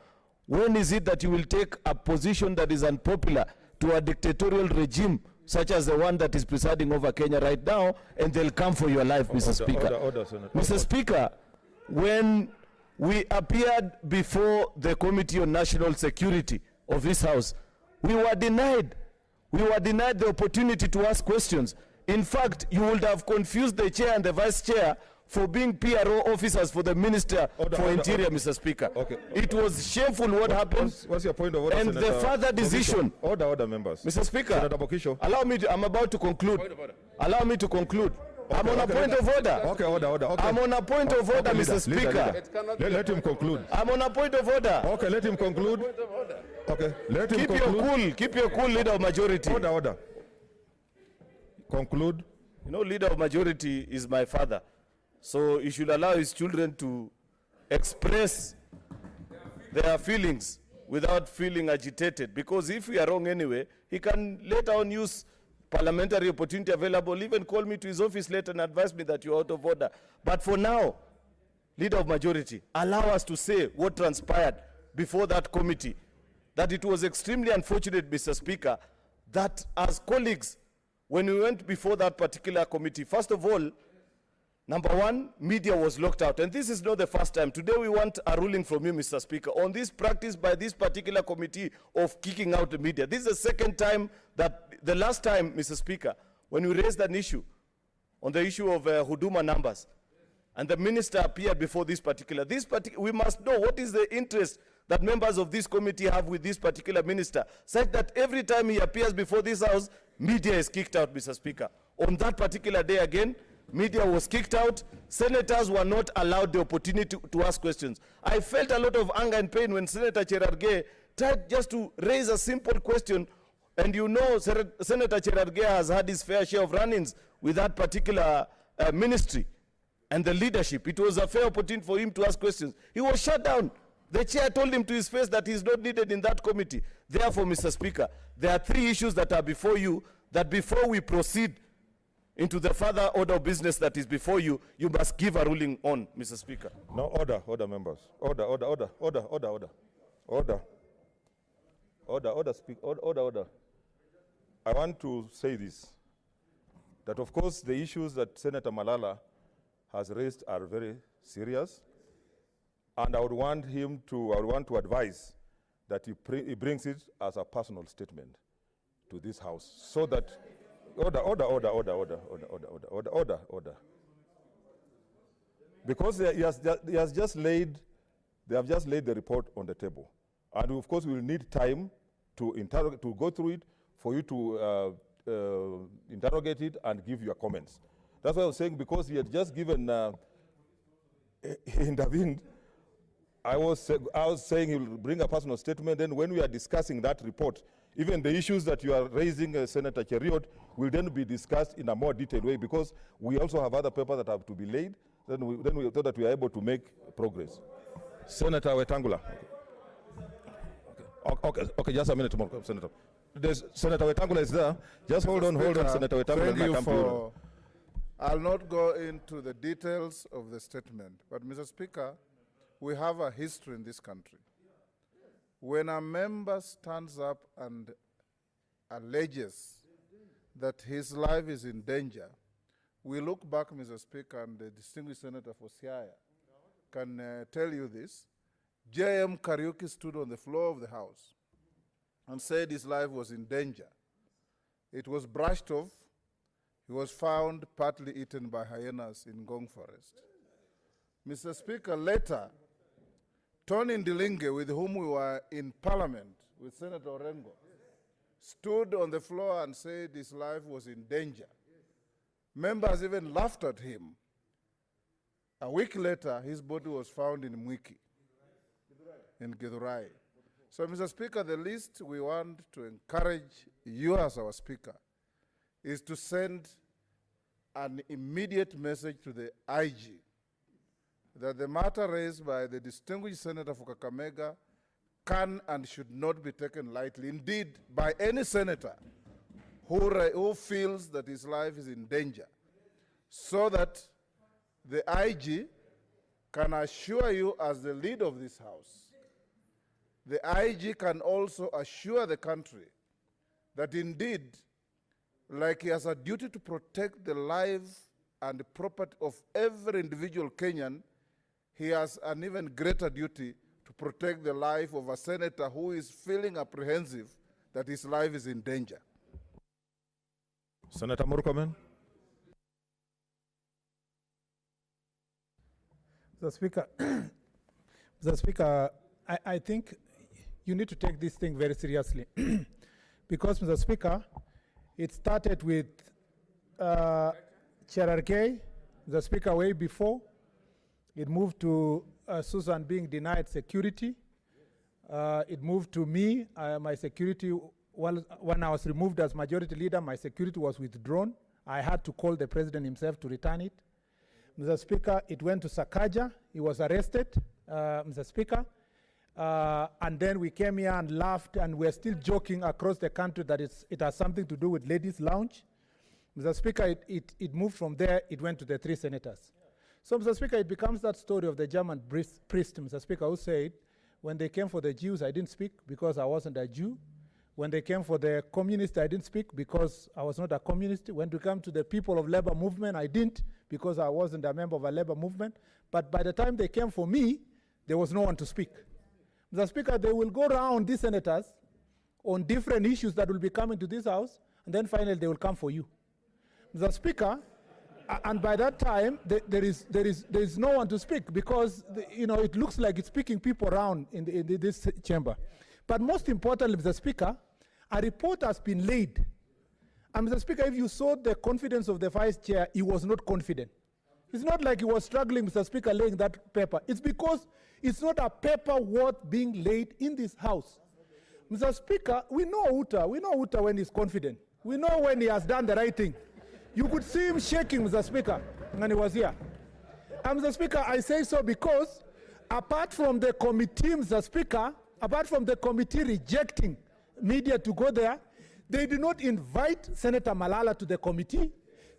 when is it that you will take a position that is unpopular to a dictatorial regime such as the one that is presiding over Kenya right now, and they'll come for your life, Mr. Speaker. Mr. Speaker, when we appeared before the Committee on National Security of this House, we were denied the opportunity to ask questions. In fact, you would have confused the chair and the vice chair for being PRO officers for the Minister for Interior, Mr. Speaker. Okay. It was shameful what happened. What's your point of order, and Senator? The further decision. Order, members. Mr. Speaker, Senator Bokisho. Allow me to, I'm about to conclude. Allow me to conclude. Okay, I'm on a point of order. Okay, order. Okay. I'm on a point of order, Mr. Speaker. Let him conclude. I'm on a point of order. Okay, let him conclude. Okay, let him conclude. Keep your cool, leader of majority. Order. Conclude. You know, leader of majority is my father. So he should allow his children to express their feelings without feeling agitated. Because if we are wrong anyway, he can later on use parliamentary opportunity available, even call me to his office later and advise me that you're out of order. But for now, leader of majority, allow us to say what transpired before that committee, that it was extremely unfortunate, Mr. Speaker, that as colleagues, when we went before that particular committee, first of all, number one, media was locked out. And this is not the first time. Today we want a ruling from you, Mr. Speaker, on this practice by this particular committee of kicking out the media. This is the second time that, the last time, Mr. Speaker, when we raised an issue on the issue of Huduma numbers, and the minister appeared before this particular, we must know what is the interest that members of this committee have with this particular minister, such that every time he appears before this House, media is kicked out, Mr. Speaker. On that particular day again, media was kicked out. Senators were not allowed the opportunity to ask questions. I felt a lot of anger and pain when Senator Cherargei tried just to raise a simple question. And you know, Senator Cherargei has had his fair share of run-ins with that particular ministry and the leadership. It was a fair opportunity for him to ask questions. He was shut down. The chair told him to his face that he's not needed in that committee. Therefore, Mr. Speaker, there are 3 issues that are before you, that before we proceed into the further order of business that is before you, you must give a ruling on, Mr. Speaker. No, order, members. Order. I want to say this, that of course the issues that Senator Malala has raised are very serious, and I would want to advise that he brings it as a personal statement to this House, so that order. Because they have just laid the report on the table, and of course we will need time to go through it, for you to interrogate it and give your comments. That's what I was saying, because he had just given, he intervened. I was saying he will bring a personal statement. Then when we are discussing that report, even the issues that you are raising, Senator Cheriot, will then be discussed in a more detailed way, because we also have other papers that have to be laid. Then we thought that we are able to make progress. Senator Wetangula. Okay, just a minute more, Senator. Senator Wetangula is there. Just hold on, Senator Wetangula. Thank you I'll not go into the details of the statement, but Mr. Speaker, we have a history in this country. When a member stands up and alleges that his life is in danger, we look back, Mr. Speaker, and the distinguished Senator for Siaya can tell you this. J.M. Kariuki stood on the floor of the House and said his life was in danger. It was brushed off. He was found partly eaten by hyenas in Ngong Forest. Mr. Speaker, later, Tony Ndilinge, with whom we were in Parliament, with Senator Orengo, stood on the floor and said his life was in danger. Members even laughed at him. A week later, his body was found in Mwiki, in Githurai. So, Mr. Speaker, the least we want to encourage you as our Speaker is to send an immediate message to the IG that the matter raised by the distinguished Senator for Kakamega can and should not be taken lightly, indeed, by any senator who feels that his life is in danger, so that the IG can assure you as the leader of this House. The IG can also assure the country that indeed, like he has a duty to protect the lives and the property of every individual Kenyan, he has an even greater duty to protect the life of a senator who is feeling apprehensive that his life is in danger. Senator Murkomen. Mr. Speaker, Mr. Speaker, I think you need to take this thing very seriously. Because, Mr. Speaker, it started with Cherargei, the Speaker, way before. It moved to Susan being denied security. It moved to me, my security, when I was removed as majority leader, my security was withdrawn. I had to call the president himself to return it. Mr. Speaker, it went to Sakaja. He was arrested, Mr. Speaker. And then we came here and laughed, and we're still joking across the country that it has something to do with ladies' lounge. Mr. Speaker, it moved from there, it went to the 3 senators. So, Mr. Speaker, it becomes that story of the German priest, Mr. Speaker, who said, when they came for the Jews, I didn't speak because I wasn't a Jew. When they came for the communists, I didn't speak because I was not a communist. When they come to the people of labor movement, I didn't because I wasn't a member of a labor movement. But by the time they came for me, there was no one to speak. Mr. Speaker, they will go around, these senators, on different issues that will be coming to this House, and then finally they will come for you. Mr. Speaker, and by that time, there is no one to speak because it looks like it's picking people around in this chamber. But most importantly, Mr. Speaker, a report has been laid. And Mr. Speaker, if you saw the confidence of the Vice Chair, he was not confident. It's not like he was struggling, Mr. Speaker, laying that paper. It's because it's not a paper worth being laid in this House. Mr. Speaker, we know Uta. We know Uta when he's confident. We know when he has done the right thing. You could see him shaking, Mr. Speaker, when he was here. And Mr. Speaker, I say so because apart from the committee, Mr. Speaker, apart from the committee rejecting media to go there, they did not invite Senator Malala to the committee.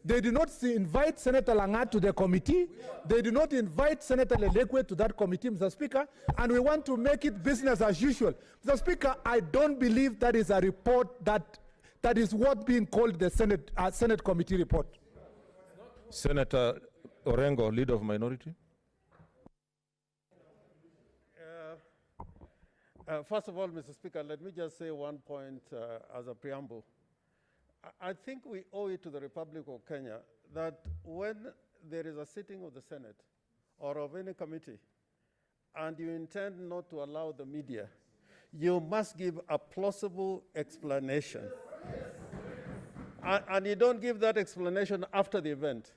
They did not invite Senator Langat to the committee. They did not invite Senator Lelekwe to that committee, Mr. Speaker, and we want to make it business as usual. Mr. Speaker, I don't believe that is a report that is what being called the Senate committee report. Senator Orengo, Leader of Minority. First of all, Mr. Speaker, let me just say one point as a preamble. I think we owe it to the Republic of Kenya that when there is a sitting of the Senate or of any committee and you intend not to allow the media, you must give a plausible explanation. And you don't give that explanation after the event.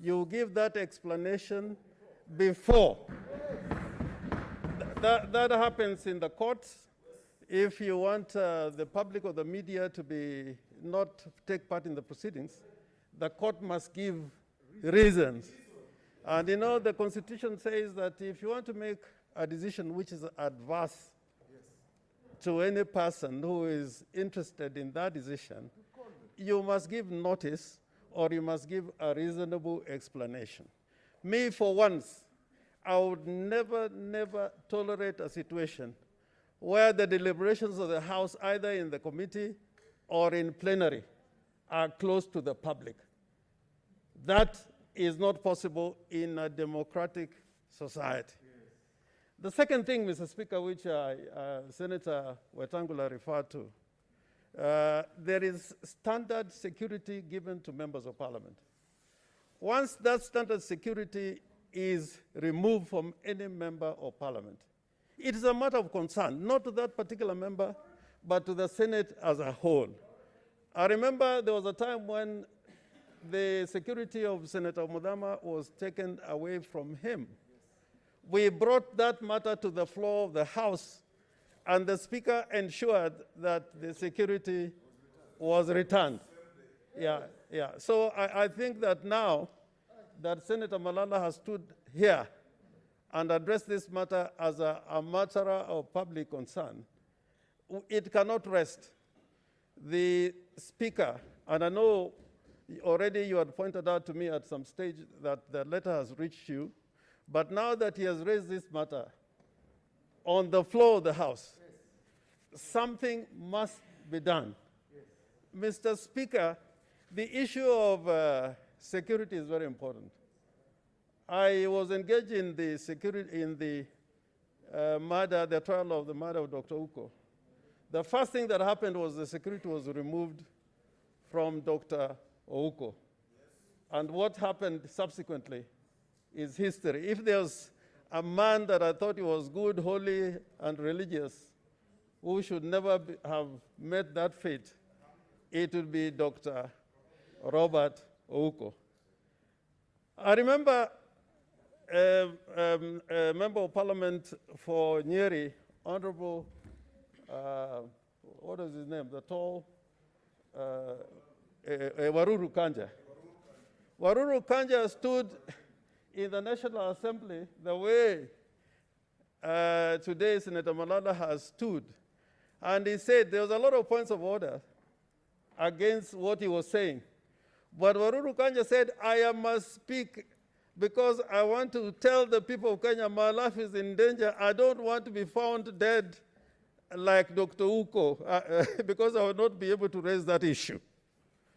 You give that explanation before. That happens in the courts. If you want the public or the media to not take part in the proceedings, the court must give reasons. And the Constitution says that if you want to make a decision which is adverse to any person who is interested in that decision, you must give notice or you must give a reasonable explanation. Me, for once, I would never tolerate a situation where the deliberations of the House, either in the committee or in plenary, are closed to the public. That is not possible in a democratic society. The second thing, Mr. Speaker, which Senator Wetangula referred to, there is standard security given to members of parliament. Once that standard security is removed from any member of parliament, it is a matter of concern, not to that particular member, but to the Senate as a whole. I remember there was a time when the security of Senator Mudama was taken away from him. We brought that matter to the floor of the House, and the Speaker ensured that the security was returned. Yeah. So I think that now that Senator Malala has stood here and addressed this matter as a matter of public concern, it cannot rest. The Speaker, and I know already you had pointed out to me at some stage that the letter has reached you, but now that he has raised this matter on the floor of the House, something must be done. Mr. Speaker, the issue of security is very important. I was engaged in the murder, the trial of the murder of Dr. Uko. The first thing that happened was the security was removed from Dr. Ouko. And what happened subsequently is history. If there's a man that I thought he was good, holy, and religious, who should never have met that fate, it would be Dr. Robert Ouko. I remember a member of parliament for Nyeri, Honorable, what is his name, the tall, Waruru Kanja. Waruru Kanja stood in the National Assembly the way today Senator Malala has stood. And he said there was a lot of points of order against what he was saying. But Waruru Kanja said, I must speak because I want to tell the people of Kenya my life is in danger. I don't want to be found dead like Dr. Uko because I will not be able to raise that issue.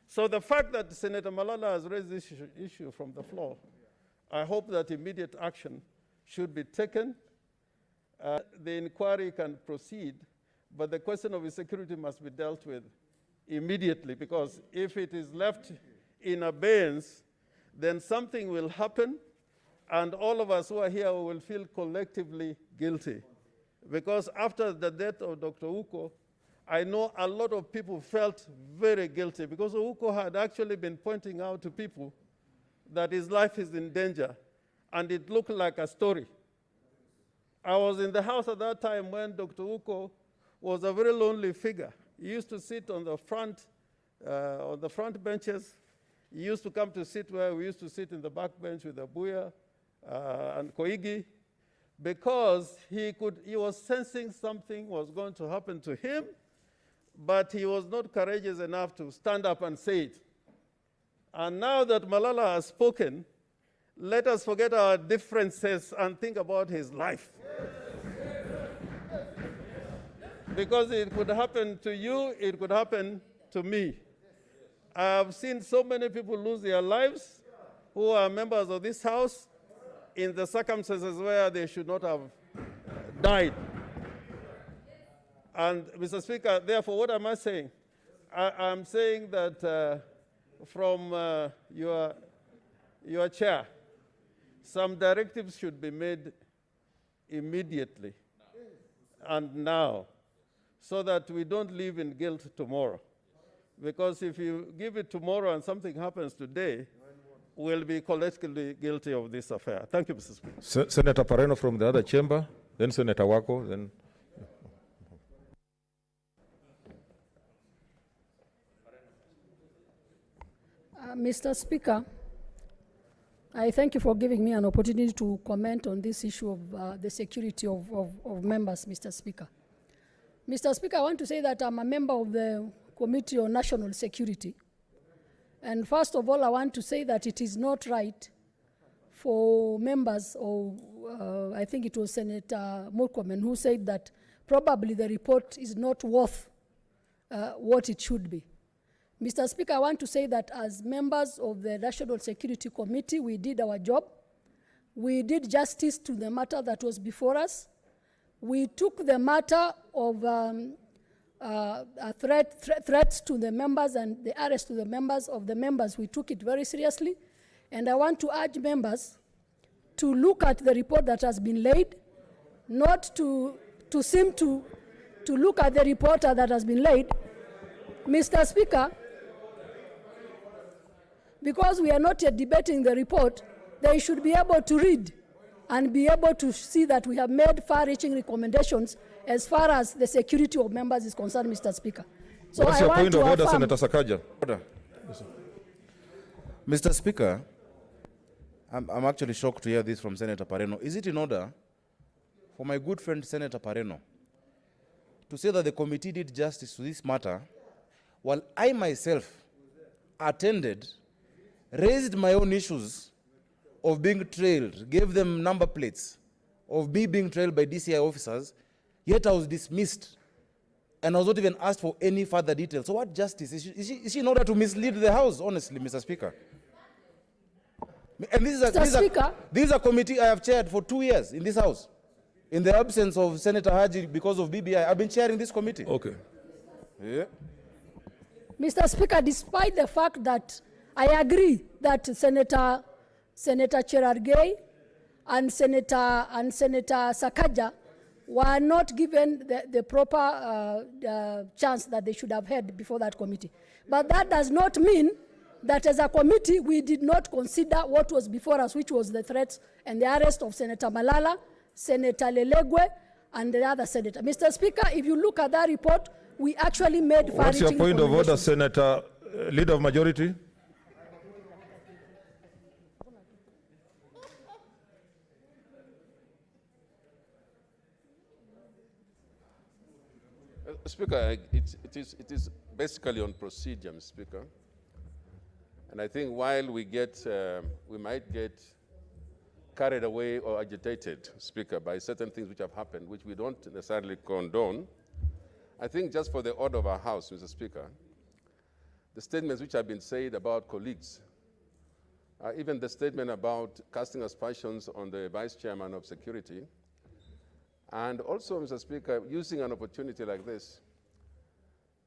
So the fact that Senator Malala has raised this issue from the floor, I hope that immediate action should be taken. The inquiry can proceed, but the question of his security must be dealt with immediately, because if it is left in abeyance, then something will happen, and all of us who are here will feel collectively guilty. Because after the death of Dr. Uko, I know a lot of people felt very guilty because Uko had actually been pointing out to people that his life is in danger, and it looked like a story. I was in the House at that time when Dr. Uko was a very lonely figure. He used to sit on the front benches. He used to come to sit where we used to sit in the back bench with Abuya and Koigi, because he was sensing something was going to happen to him, but he was not courageous enough to stand up and say it. And now that Malala has spoken, let us forget our differences and think about his life. Because it could happen to you, it could happen to me. I have seen so many people lose their lives who are members of this House in the circumstances where they should not have died. And Mr. Speaker, therefore, what am I saying? I'm saying that from your chair, some directives should be made immediately and now, so that we don't live in guilt tomorrow. Because if you give it tomorrow and something happens today, we'll be collectively guilty of this affair. Thank you, Mr. Speaker. Senator Pareno from the other chamber, then Senator Wako, then. Mr. Speaker, I thank you for giving me an opportunity to comment on this issue of the security of members, Mr. Speaker. Mr. Speaker, I want to say that I'm a member of the Committee on National Security. And first of all, I want to say that it is not right for members of, I think it was Senator Murkomen, who said that probably the report is not worth what it should be. Mr. Speaker, I want to say that as members of the National Security Committee, we did our job. We did justice to the matter that was before us. We took the matter of threats to the members and the arrest to the members of the members. We took it very seriously. And I want to urge members to look at the report that has been laid, not to seem to look at the report that has been laid. Mr. because we are not yet debating the report, they should be able to read and be able to see that we have made far-reaching recommendations as far as the security of members is concerned, Mr. Speaker. So What's I your want point to of order, affirm- Senator Sakaja? Order. Mr. Speaker, I'm actually shocked to hear this from Senator Pareno. Is it in order for my good friend Senator Pareno to say that the committee did justice to this matter while I myself attended, raised my own issues of being trailed, gave them number plates, of me being trailed by DCI officers, yet I was dismissed and I was not even asked for any further details. So what justice? Is she in order to mislead the House, honestly, Mr. Speaker? And this is a committee I have chaired for 2 years in this House. In the absence of Senator Haji because of BBI, I've been chairing this committee. Okay. Yeah. Mr. Speaker, despite the fact that I agree that Senator Cherargei and Senator Sakaja were not given the proper chance that they should have had before that committee. But that does not mean that as a committee we did not consider what was before us, which was the threats and the arrest of Senator Malala, Senator Lelegwe, and the other senator. Mr. Speaker, if you look at that report, we actually made far-reaching What's your point of order, recommendations. Senator, Leader of Majority? Speaker, it is basically on procedure, Mr. Speaker. And I think while we might get carried away or agitated, Speaker, by certain things which have happened, which we don't necessarily condone, I think just for the order of our House, Mr. Speaker, the statements which have been said about colleagues, even the statement about casting aspersions on the Vice Chairman of Security, and also, Mr. Speaker, using an opportunity like this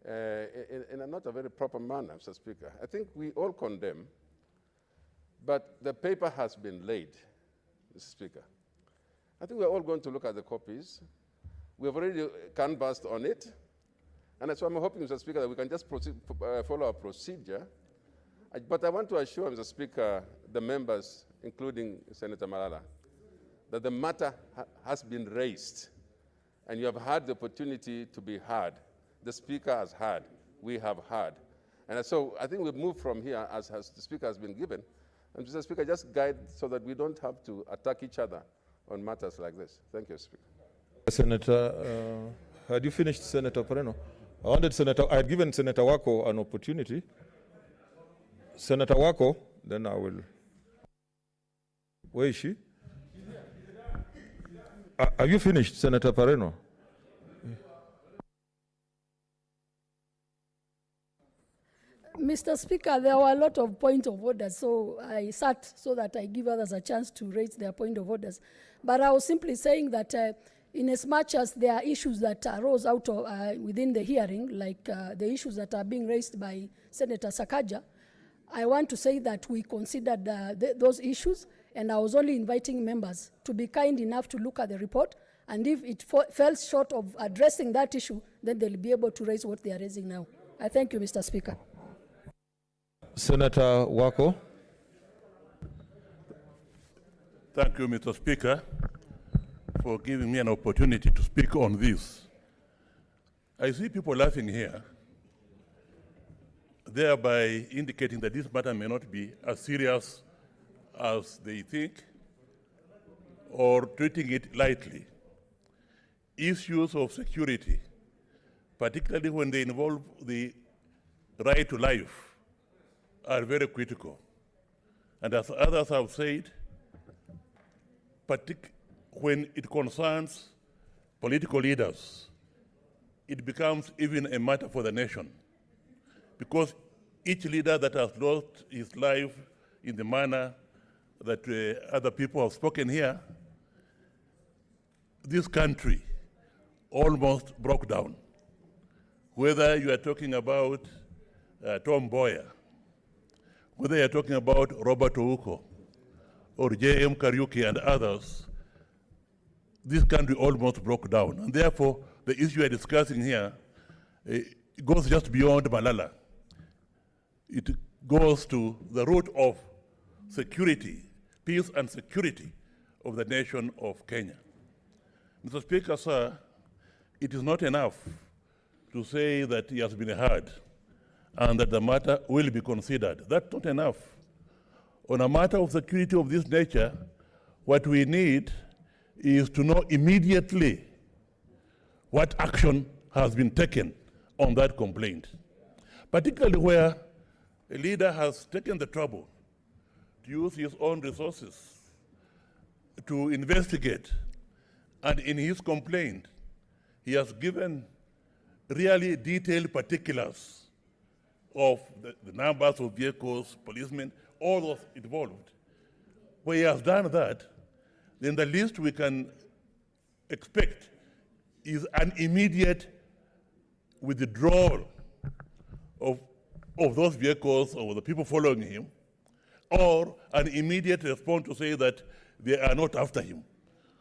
in a not a very proper manner, Mr. Speaker. I think we all condemn, but the paper has been laid, Mr. Speaker. I think we're all going to look at the copies. We have already canvassed on it, and so I'm hoping, Mr. Speaker, that we can just follow our procedure. But I want to assure, Mr. Speaker, the members, including Senator Malala, that the matter has been raised, and you have had the opportunity to be heard. The Speaker has heard. We have heard. And so I think we'll move from here as the Speaker has been given. And Mr. Speaker, just guide so that we don't have to attack each other on matters like this. Thank you, Speaker. Senator, had you finished, Senator Pareno? I had given Senator Wako an opportunity. Senator Wako, then I will. Where is she? Are you finished, Senator Pareno? Mr. Speaker, there were a lot of point of orders, so I sat so that I give others a chance to raise their point of orders. But I was simply saying that in as much as there are issues that arose out of within the hearing, like the issues that are being raised by Senator Sakaja, I want to say that we considered those issues, and I was only inviting members to be kind enough to look at the report, and if it fell short of addressing that issue, then they'll be able to raise what they are raising now. I thank you, Mr. Speaker. Senator Wako. Thank you, Mr. Speaker, for giving me an opportunity to speak on this. I see people laughing here, thereby indicating that this matter may not be as serious as they think, or treating it lightly. Issues of security, particularly when they involve the right to life, are very critical. And as others have said, when it concerns political leaders, it becomes even a matter for the nation. Because each leader that has lost his life in the manner that other people have spoken here, this country almost broke down. Whether you are talking about Tom Boyer, whether you're talking about Robert Ouko or J.M. Kariuki and others, this country almost broke down. And therefore, the issue we're discussing here goes just beyond Malala. It goes to the root of security, peace and security of the nation of Kenya. Mr. Speaker, sir, it is not enough to say that he has been heard and that the matter will be considered. That's not enough. On a matter of security of this nature, what we need is to know immediately what action has been taken on that complaint, particularly where a leader has taken the trouble to use his own resources to investigate, and in his complaint, he has given really detailed particulars of the numbers of vehicles, policemen, all those involved. When he has done that, then the least we can expect is an immediate withdrawal of those vehicles or the people following him, or an immediate response to say that they are not after him,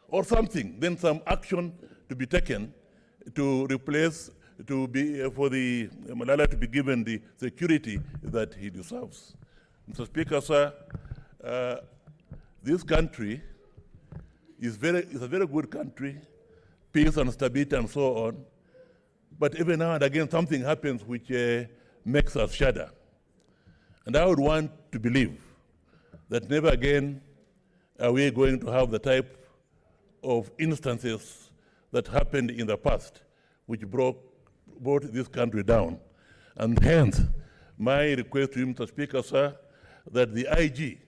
or something, then some action to be taken to replace, for the Malala to be given the security that he deserves. Mr. Speaker, sir, this country is a very good country, peace and stability and so on, but every now and again something happens which makes us shudder. And I would want to believe that never again are we going to have the type of instances that happened in the past which brought this country down. And hence, my request to you, Mr. Speaker, sir, that the IG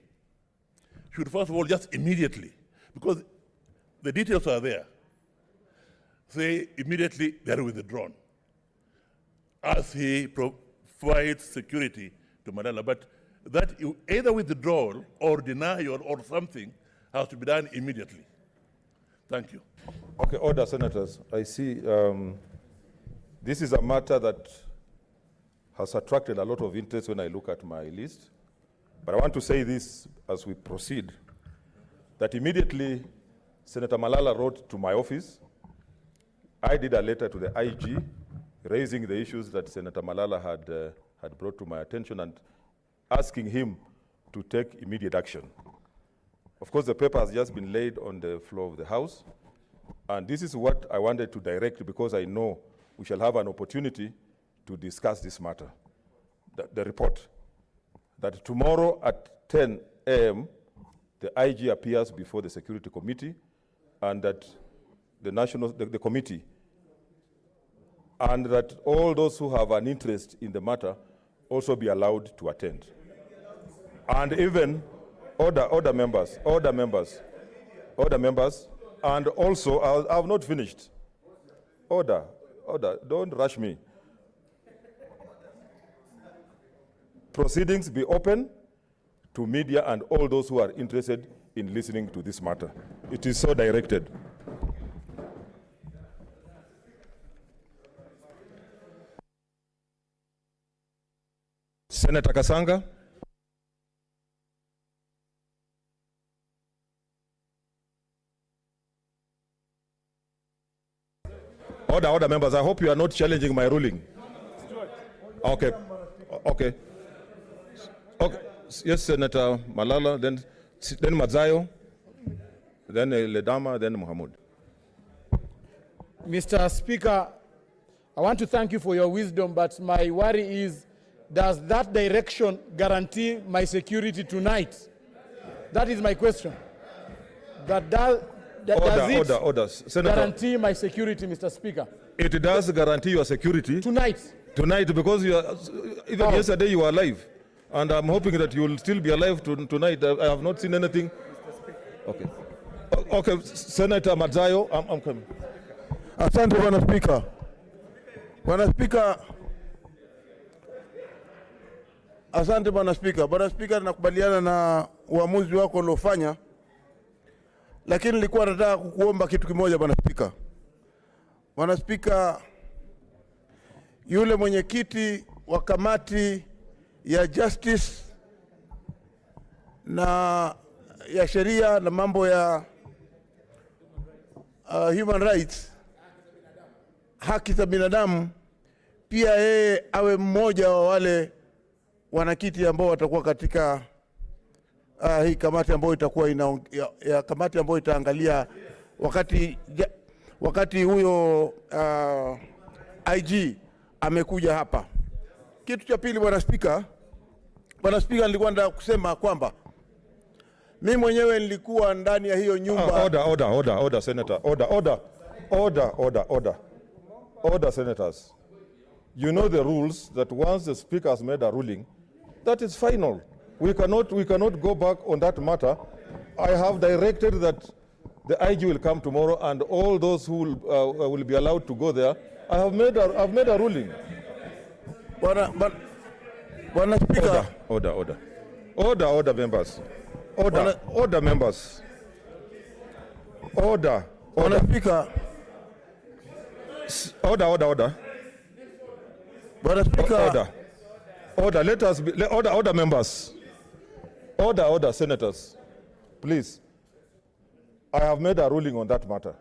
should first of all just immediately, because the details are there, say immediately they are withdrawn as he provides security to Malala. But that either withdrawal or denial or something has to be done immediately. Thank you. Okay, order, senators. I see this is a matter that has attracted a lot of interest when I look at my list. But I want to say this as we proceed, that immediately Senator Malala wrote to my office. I did a letter to the IG raising the issues that Senator Malala had brought to my attention and asking him to take immediate action. Of course, the paper has just been laid on the floor of the House, and this is what I wanted to direct because I know we shall have an opportunity to discuss this matter. The report, that tomorrow at 10 a.m., the IG appears before the Security Committee, and that the committee, and that all those who have an interest in the matter also be allowed to attend. And even order members, and also, I have not finished. Order, don't rush me. Proceedings be open to media and all those who are interested in listening to this matter. It is so directed. Senator Kasanga. Order, members. I hope you are not challenging my ruling. Okay. Yes, Senator Malala, then Mazayo, then Ledama, then Mohamud. Mr. Speaker, I want to thank you for your wisdom, but my worry is, does that direction guarantee my security tonight? That is my question. Does it Senator, guarantee my security, Mr. Speaker? It does guarantee your security. Tonight, because you are, even yesterday you were alive. And I'm hoping that you will still be alive tonight. I have not seen anything. Okay. Okay, Senator Mazayo, I'm coming. Asante Bwana Speaker. Bwana Speaker. Asante Bwana Speaker. Bwana Speaker, nakubaliana na uamuzi wako uliofanya. Lakini nilikuwa nataka kukuomba kitu kimoja Bwana Speaker. Bwana Speaker, yule mwenyekiti wa kamati ya justice na ya sheria na mambo ya human rights, haki za binadamu, pia yeye awe mmoja wa wale wanakiti ambao watakuwa katika hii kamati ambayo itakuwa kamati ambayo itaangalia wakati huyo IG amekuja hapa. Kitu cha pili, Bwana Spika, nilikuwa nataka kusema kwamba mimi mwenyewe nilikuwa ndani ya hiyo nyumba. Order, Senator. Order, senators. You know the rules that once the Speaker has made a ruling, that is final. We cannot go back on that matter. I have directed that the IG will come tomorrow, and all those who will be allowed to go there. I've made a ruling. Bwana Speaker. Order, members. Order, members. Order. Bwana Speaker. Order. Bwana Speaker. Order. Let us be order, members. Order, senators. Please. I have made a ruling on that matter.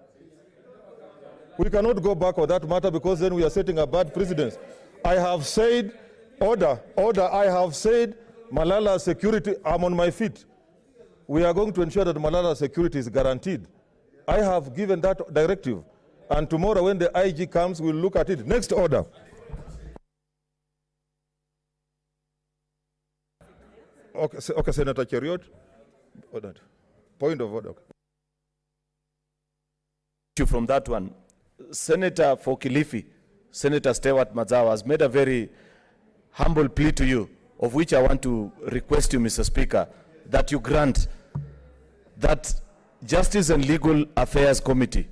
We cannot go back on that matter because then we are setting a bad precedent. I have said, order, I have said Malala's security, I'm on my feet. We are going to ensure that Malala's security is guaranteed. I have given that directive. And tomorrow when the IG comes, we'll look at it. Next order. Okay, Senator Cheriot. Point of order. From that one, Senator for Kilifi, Senator Stewart Mazawa has made a very humble plea to you, of which I want to request you, Mr. Speaker, that you grant that Justice and Legal Affairs Committee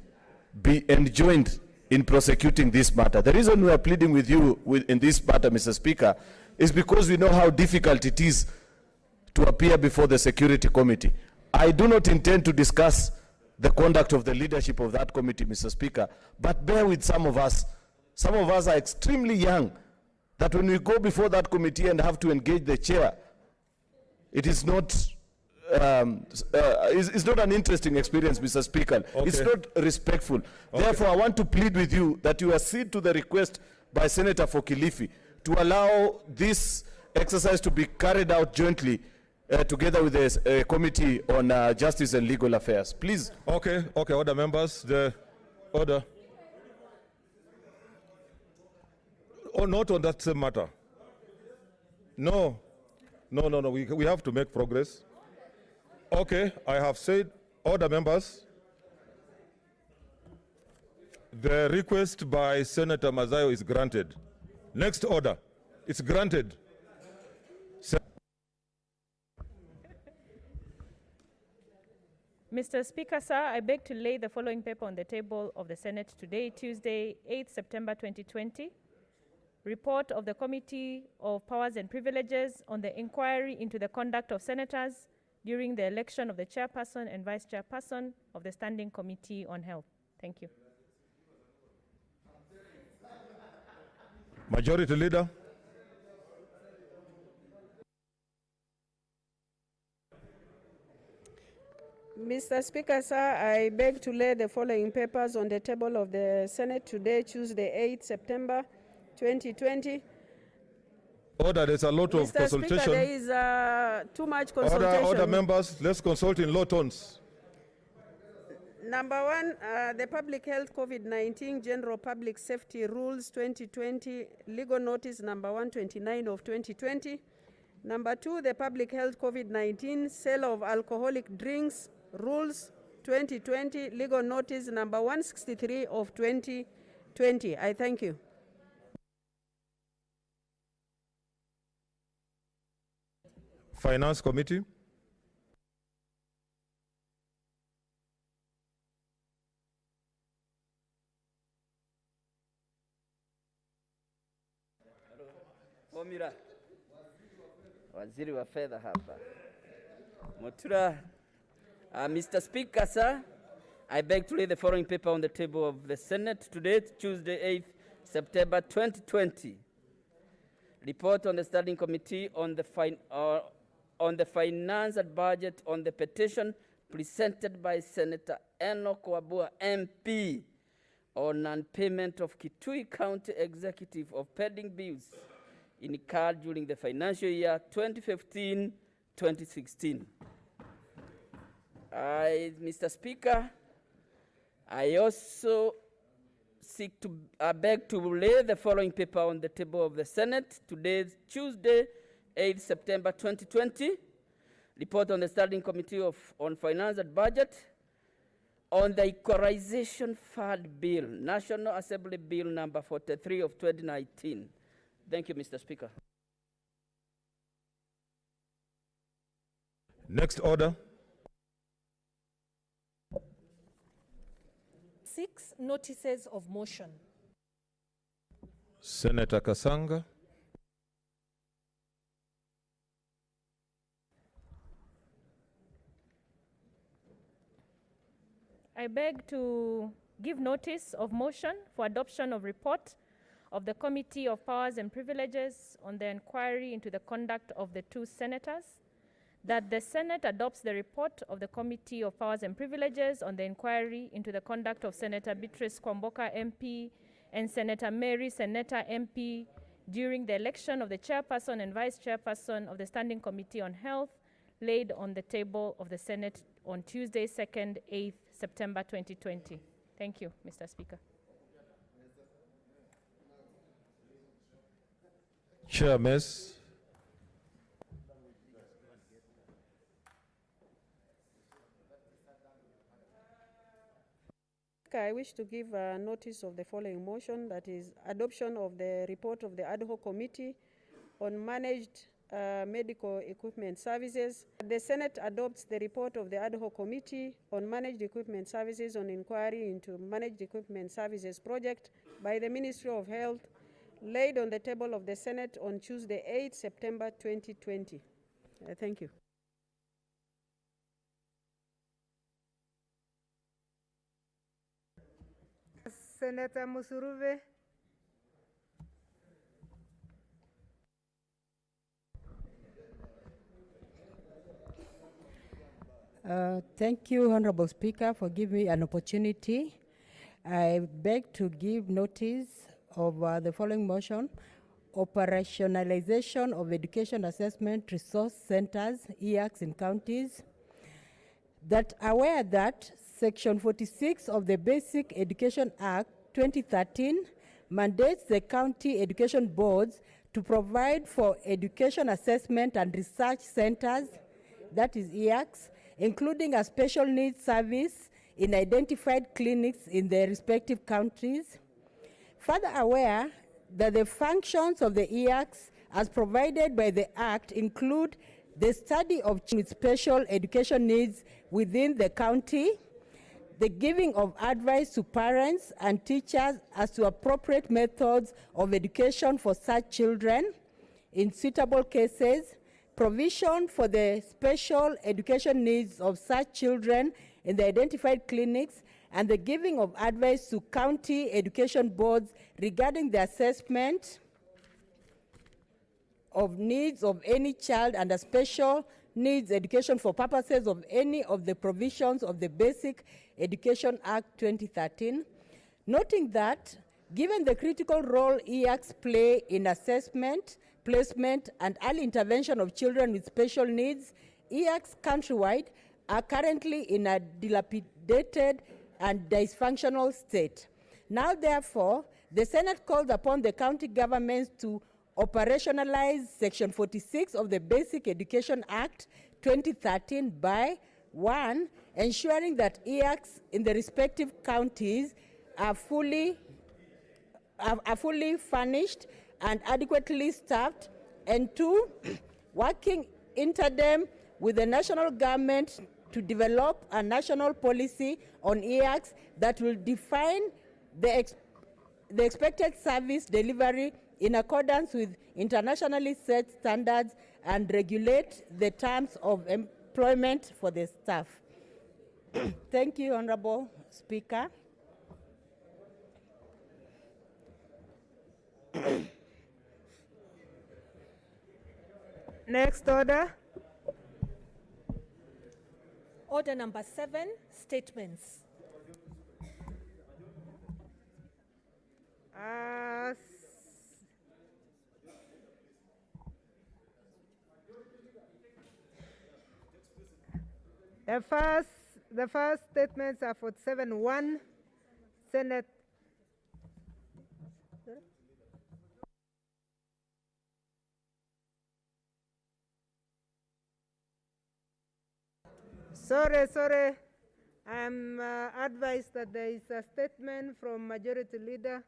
be enjoined in prosecuting this matter. The reason we are pleading with you in this matter, Mr. Speaker, is because we know how difficult it is to appear before the Security Committee. I do not intend to discuss the conduct of the leadership of that committee, Mr. Speaker, but bear with some of us. Some of us are extremely young, that when we go before that committee and have to engage the chair, it is not, it's not an interesting experience, Mr. Speaker. Okay. It's not respectful. Okay. Therefore, I want to plead with you that you accede to the request by Senator for Kilifi to allow this exercise to be carried out jointly together with the Committee on Justice and Legal Affairs. Please. Okay, order, members. The order. Oh, not on that same matter. No. We have to make progress. Okay, I have said, order, members. The request by Senator Mazayo is granted. Next order. It's granted. Mr. Speaker, sir, I beg to lay the following paper on the table of the Senate today, Tuesday, 8 September 2020. Report of the Committee of Powers and Privileges on the inquiry into the conduct of senators during the election of the chairperson and vice chairperson of the Standing Committee on Health. Thank you. Majority Leader. Mr. Speaker, sir, I beg to lay the following papers on the table of the Senate today, Tuesday, 8 September 2020. Order, there's a lot of consultation. Mr. Speaker, there is too much consultation. Order, members, let's consult in low tones. Number one, the Public Health COVID-19 General Public Safety Rules 2020, legal notice number 129 of 2020. Number two, the Public Health COVID-19 Sale of Alcoholic Drinks Rules 2020, legal notice number 163 of 2020. I thank you. Finance Committee. Omira. Waziri wa fedha hapa. Motura. Mr. Speaker, sir, I beg to lay the following paper on the table of the Senate today, Tuesday, 8th September 2020. Report on the Standing Committee on the Finance and Budget on the petition presented by Senator Enoch Wabua MP on non-payment of Kitui County Executive of pending bills incurred during the financial year 2015-2016. Mr. Speaker, I also beg to lay the following paper on the table of the Senate today, Tuesday, 8 September 2020. Report on the Standing Committee on Finance and Budget on the Equalization Fund Bill, National Assembly Bill number 43 of 2019. Thank you, Mr. Speaker. Next order. 6 notices of motion. Senator Kasanga. I beg to give notice of motion for adoption of report of the Committee of Powers and Privileges on the inquiry into the conduct of the 2 senators, that the Senate adopts the report of the Committee of Powers and Privileges on the inquiry into the conduct of Senator Beatrice Kwamboka MP and Senator Mary Seneta MP during the election of the chairperson and vice chairperson of the Standing Committee on Health, laid on the table of the Senate on Tuesday, 2nd, 8th September 2020. Thank you, Mr. Speaker. Chair, Miss. I wish to give notice of the following motion, that is adoption of the report of the ad hoc committee on managed medical equipment services. The Senate adopts the report of the ad hoc committee on managed equipment services on inquiry into managed equipment services project by the Ministry of Health, laid on the table of the Senate on Tuesday, 8 September 2020. Thank you. Senator Musuruve. Thank you, Honorable Speaker, for giving me an opportunity. I beg to give notice of the following motion: operationalization of education assessment resource centers, EACs in counties. That aware that Section 46 of the Basic Education Act 2013 mandates the county education boards to provide for education assessment and research centers, that is EACs, including a special needs service in identified clinics in their respective countries. Further aware that the functions of the EACs as provided by the Act include the study of children with special education needs within the county, the giving of advice to parents and teachers as to appropriate methods of education for such children in suitable cases, provision for the special education needs of such children in the identified clinics, and the giving of advice to county education boards regarding the assessment of needs of any child under special needs education for purposes of any of the provisions of the Basic Education Act 2013, noting that given the critical role EACs play in assessment, placement, and early intervention of children with special needs, EACs countrywide are currently in a dilapidated and dysfunctional state. Now, therefore, the Senate calls upon the county governments to operationalize Section 46 of the Basic Education Act 2013 by 1, ensuring that EACs in the respective counties are fully furnished and adequately staffed, and 2, working in tandem with the national government to develop a national policy on EACs that will define the expected service delivery in accordance with internationally set standards and regulate the terms of employment for the staff. Thank you, Honorable Speaker. Next order. Order number 7, statements. The first statements are 47-1, Senate. Sorry. I'm advised that there is a statement from Majority Leader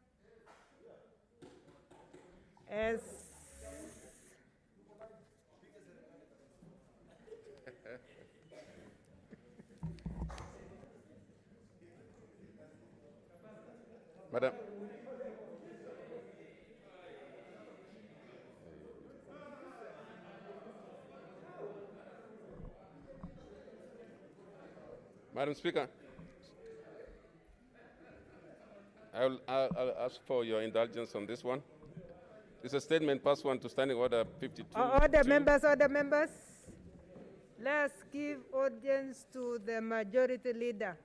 as Madam. Madam Speaker, I'll ask for your indulgence on this one. It's a statement pursuant to Standing Order 52. Order, members. Let's give audience to the Majority Leader.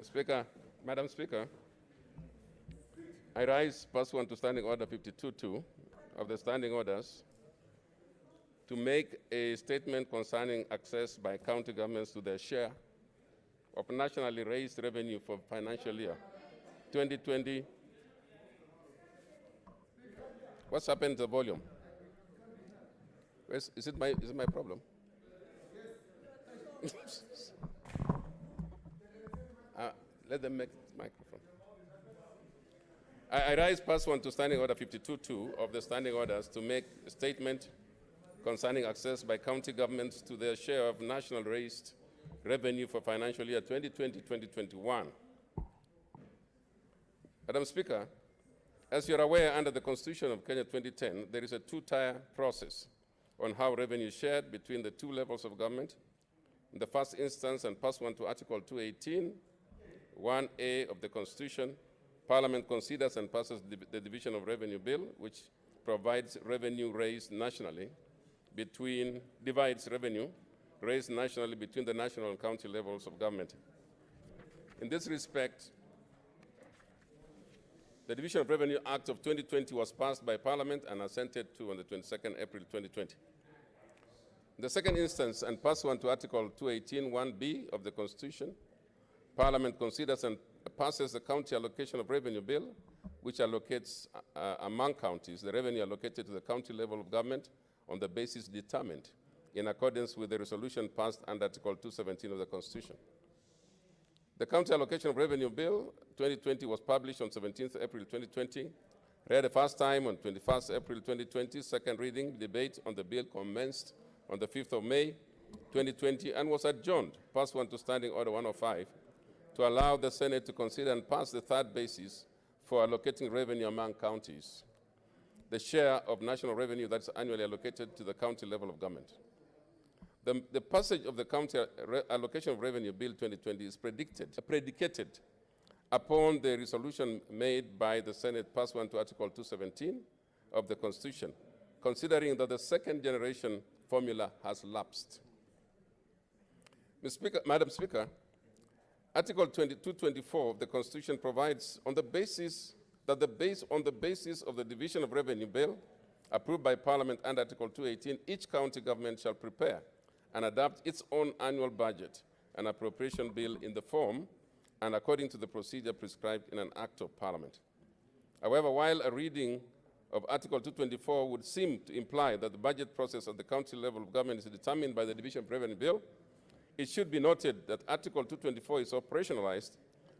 Speaker, Madam Speaker, I rise pursuant to Standing Order 52.2 of the Standing Orders to make a statement concerning access by county governments to their share of nationally raised revenue for financial year 2020. What's happened to the volume? Is it my problem? Let them make microphone. I rise pursuant to Standing Order 52.2 of the Standing Orders to make a statement concerning access by county governments to their share of national raised revenue for financial year 2020-2021. Madam Speaker, as you're aware, under the Constitution of Kenya 2010, there is a two-tier process on how revenue is shared between the two levels of government. In the first instance, and pursuant to Article 218, 1A of the Constitution, Parliament considers and passes the Division of Revenue Bill, which provides revenue raised nationally divides revenue raised nationally between the national and county levels of government. In this respect, the Division of Revenue Act of 2020 was passed by Parliament and assented to on the 22nd April 2020. In the second instance, and pursuant to Article 218, 1B of the Constitution, Parliament considers and passes the County Allocation of Revenue Bill, which allocates among counties the revenue allocated to the county level of government on the basis determined in accordance with the resolution passed under Article 217 of the Constitution. The County Allocation of Revenue Bill 2020 was published on 17th April 2020, read the first time on 21st April 2020, second reading, debate on the bill commenced on the 5th of May 2020 and was adjourned pursuant to Standing Order 105 to allow the Senate to consider and pass the third basis for allocating revenue among counties, the share of national revenue that's annually allocated to the county level of government. The passage of the County Allocation of Revenue Bill 2020 is predicated upon the resolution made by the Senate pursuant to Article 217 of the Constitution, considering that the second generation formula has lapsed. Madam Speaker, Article 224 of the Constitution provides on the basis of the Division of Revenue Bill approved by Parliament under Article 218, each county government shall prepare and adopt its own annual budget and appropriation bill in the form and according to the procedure prescribed in an Act of Parliament. However, while a reading of Article 224 would seem to imply that the budget process at the county level of government is determined by the Division of Revenue Bill, it should be noted that Article 224 is operationalized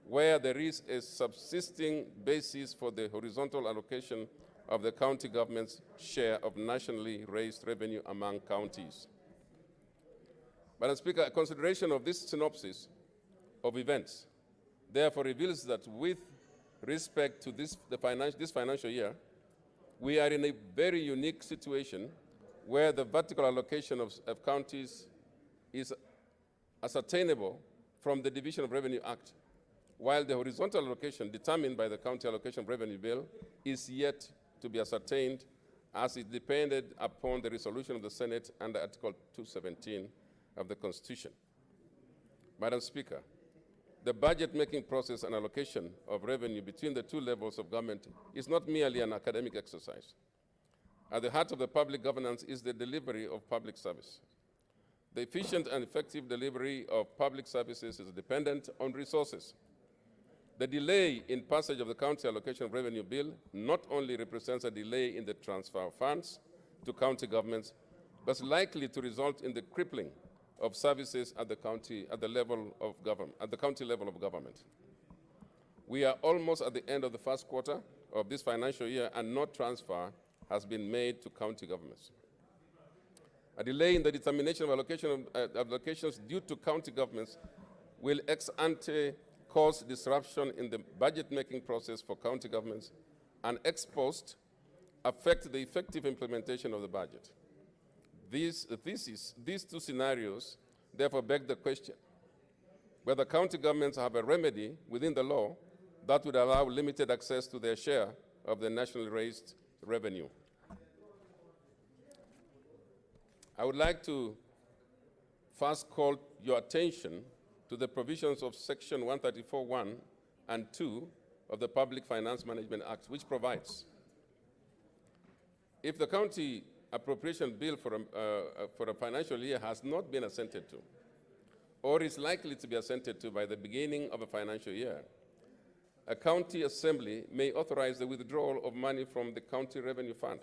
where there is a subsisting basis for the horizontal allocation of the county government's share of nationally raised revenue among counties. Madam Speaker, a consideration of this synopsis of events therefore reveals that with respect to this financial year, we are in a very unique situation where the vertical allocation of counties is ascertainable from the Division of Revenue Act, while the horizontal allocation determined by the County Allocation of Revenue Bill is yet to be ascertained, as it depended upon the resolution of the Senate under Article 217 of the Constitution. Madam Speaker, the budget-making process and allocation of revenue between the two levels of government is not merely an academic exercise. At the heart of the public governance is the delivery of public service. The efficient and effective delivery of public services is dependent on resources. The delay in passage of the County Allocation of Revenue Bill not only represents a delay in the transfer of funds to county governments, but is likely to result in the crippling of services at the county level of government. We are almost at the end of the first quarter of this financial year, and no transfer has been made to county governments. A delay in the determination of allocations due to county governments will ex ante cause disruption in the budget-making process for county governments and ex post affect the effective implementation of the budget. These two scenarios therefore beg the question whether county governments have a remedy within the law that would allow limited access to their share of the nationally raised revenue. I would like to first call your attention to the provisions of Section 134(1) and 2 of the Public Finance Management Act, which provides if the county appropriation bill for a financial year has not been assented to, or is likely to be assented to by the beginning of a financial year, a county assembly may authorize the withdrawal of money from the county revenue fund.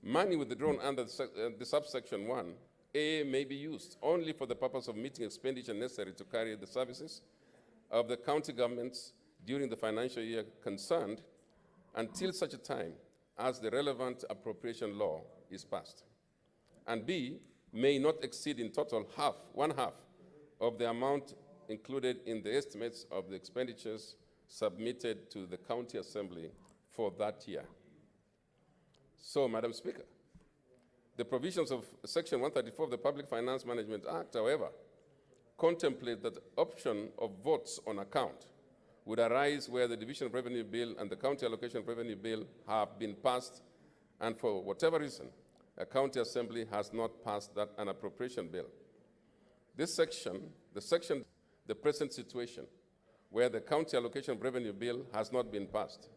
Money withdrawn under the subsection 1A may be used only for the purpose of meeting expenditure necessary to carry the services of the county governments during the financial year concerned until such a time as the relevant appropriation law is passed. And B, may not exceed in total one half of the amount included in the estimates of the expenditures submitted to the county assembly for that year. So, Madam Speaker, the provisions of Section 134 of the Public Finance Management Act, however, contemplate that the option of votes on account would arise where the Division of Revenue Bill and the County Allocation of Revenue Bill have been passed, and for whatever reason, a county assembly has not passed an appropriation bill. This section, the present situation, where the County Allocation of Revenue Bill has not been passed,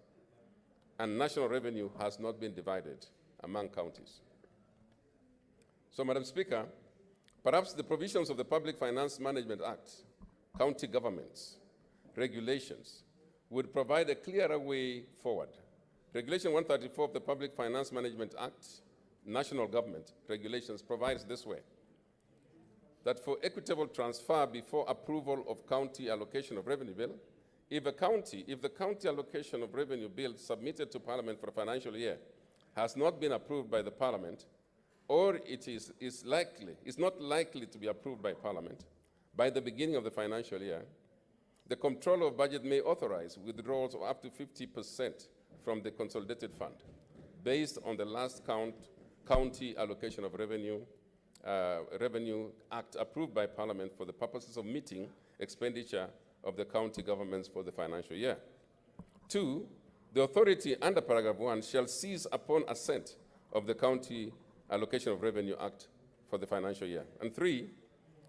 and national revenue has not been divided among counties. So, Madam Speaker, perhaps the provisions of the Public Finance Management Act, county governments, regulations, would provide a clearer way forward. Regulation 134 of the Public Finance Management Act, national government regulations, provides this way: that for equitable transfer before approval of county allocation of revenue bill, if the county allocation of revenue bill submitted to Parliament for a financial year has not been approved by the Parliament, or it is not likely to be approved by Parliament by the beginning of the financial year, the Comptroller of Budget may authorize withdrawals of up to 50% from the consolidated fund based on the last county allocation of revenue act approved by Parliament for the purposes of meeting expenditure of the county governments for the financial year. 2, the authority under paragraph 1 shall seize upon assent of the County Allocation of Revenue Act for the financial year. And 3,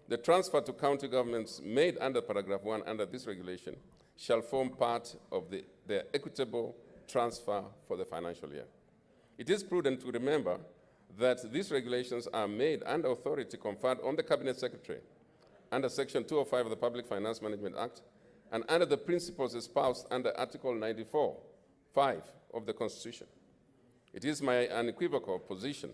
the transfer to county governments made under paragraph 1 under this regulation shall form part of their equitable transfer for the financial year. It is prudent to remember that these regulations are made under authority conferred on the Cabinet Secretary under Section 205 of the Public Finance Management Act and under the principles espoused under Article 94(5) of the Constitution. It is my unequivocal position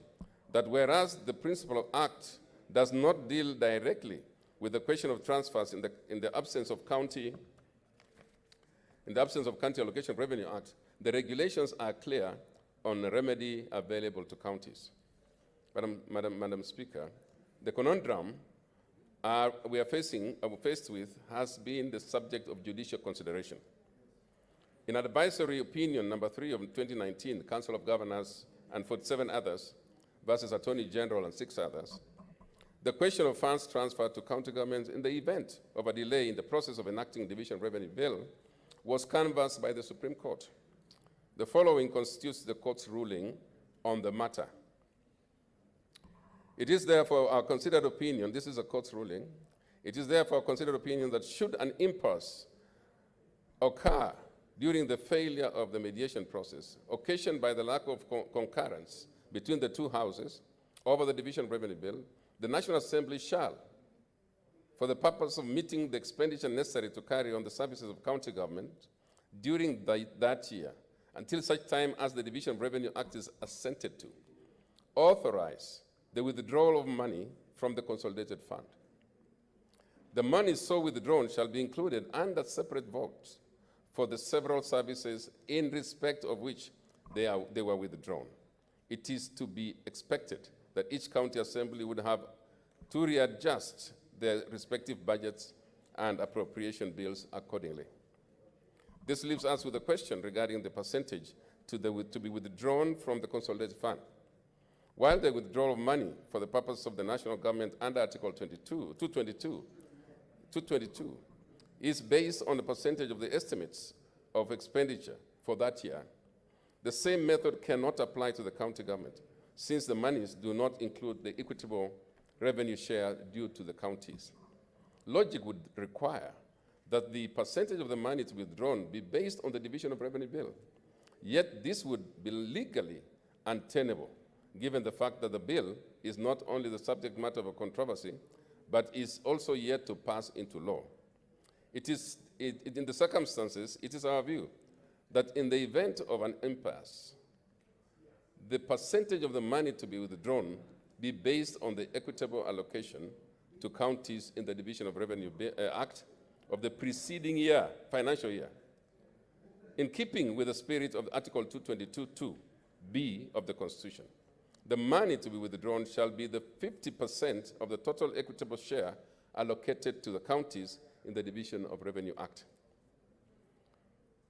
that whereas the principle of Act does not deal directly with the question of transfers in the absence of County Allocation of Revenue Act, the regulations are clear on the remedy available to counties. Madam Speaker, the conundrum we are faced with has been the subject of judicial consideration. In advisory opinion number 3 of 2019, the Council of Governors and 47 others versus Attorney General and 6 others, the question of funds transferred to county governments in the event of a delay in the process of enacting Division of Revenue Bill was canvassed by the Supreme Court. The following constitutes the court's ruling on the matter. It is therefore our considered opinion, this is a court's ruling, it is therefore our considered opinion that should an impasse occur during the failure of the mediation process, occasioned by the lack of concurrence between the two houses over the Division of Revenue Bill, the National Assembly shall, for the purpose of meeting the expenditure necessary to carry on the services of county government during that year, until such time as the Division of Revenue Act is assented to, authorize the withdrawal of money from the consolidated fund. The money so withdrawn shall be included under separate votes for the several services in respect of which they were withdrawn. It is to be expected that each county assembly would have to readjust their respective budgets and appropriation bills accordingly. This leaves us with a question regarding the percentage to be withdrawn from the consolidated fund. While the withdrawal of money for the purpose of the national government under Article 222 is based on the percentage of the estimates of expenditure for that year, the same method cannot apply to the county government, since the monies do not include the equitable revenue share due to the counties. Logic would require that the percentage of the money to be withdrawn be based on the Division of Revenue bill. Yet this would be legally untenable, given the fact that the bill is not only the subject matter of a controversy, but is also yet to pass into law. In the circumstances, it is our view that in the event of an impasse, the percentage of the money to be withdrawn be based on the equitable allocation to counties in the Division of Revenue Act of the preceding year, financial year. In keeping with the spirit of Article 222(2)(b) of the Constitution, the money to be withdrawn shall be the 50% of the total equitable share allocated to the counties in the Division of Revenue Act.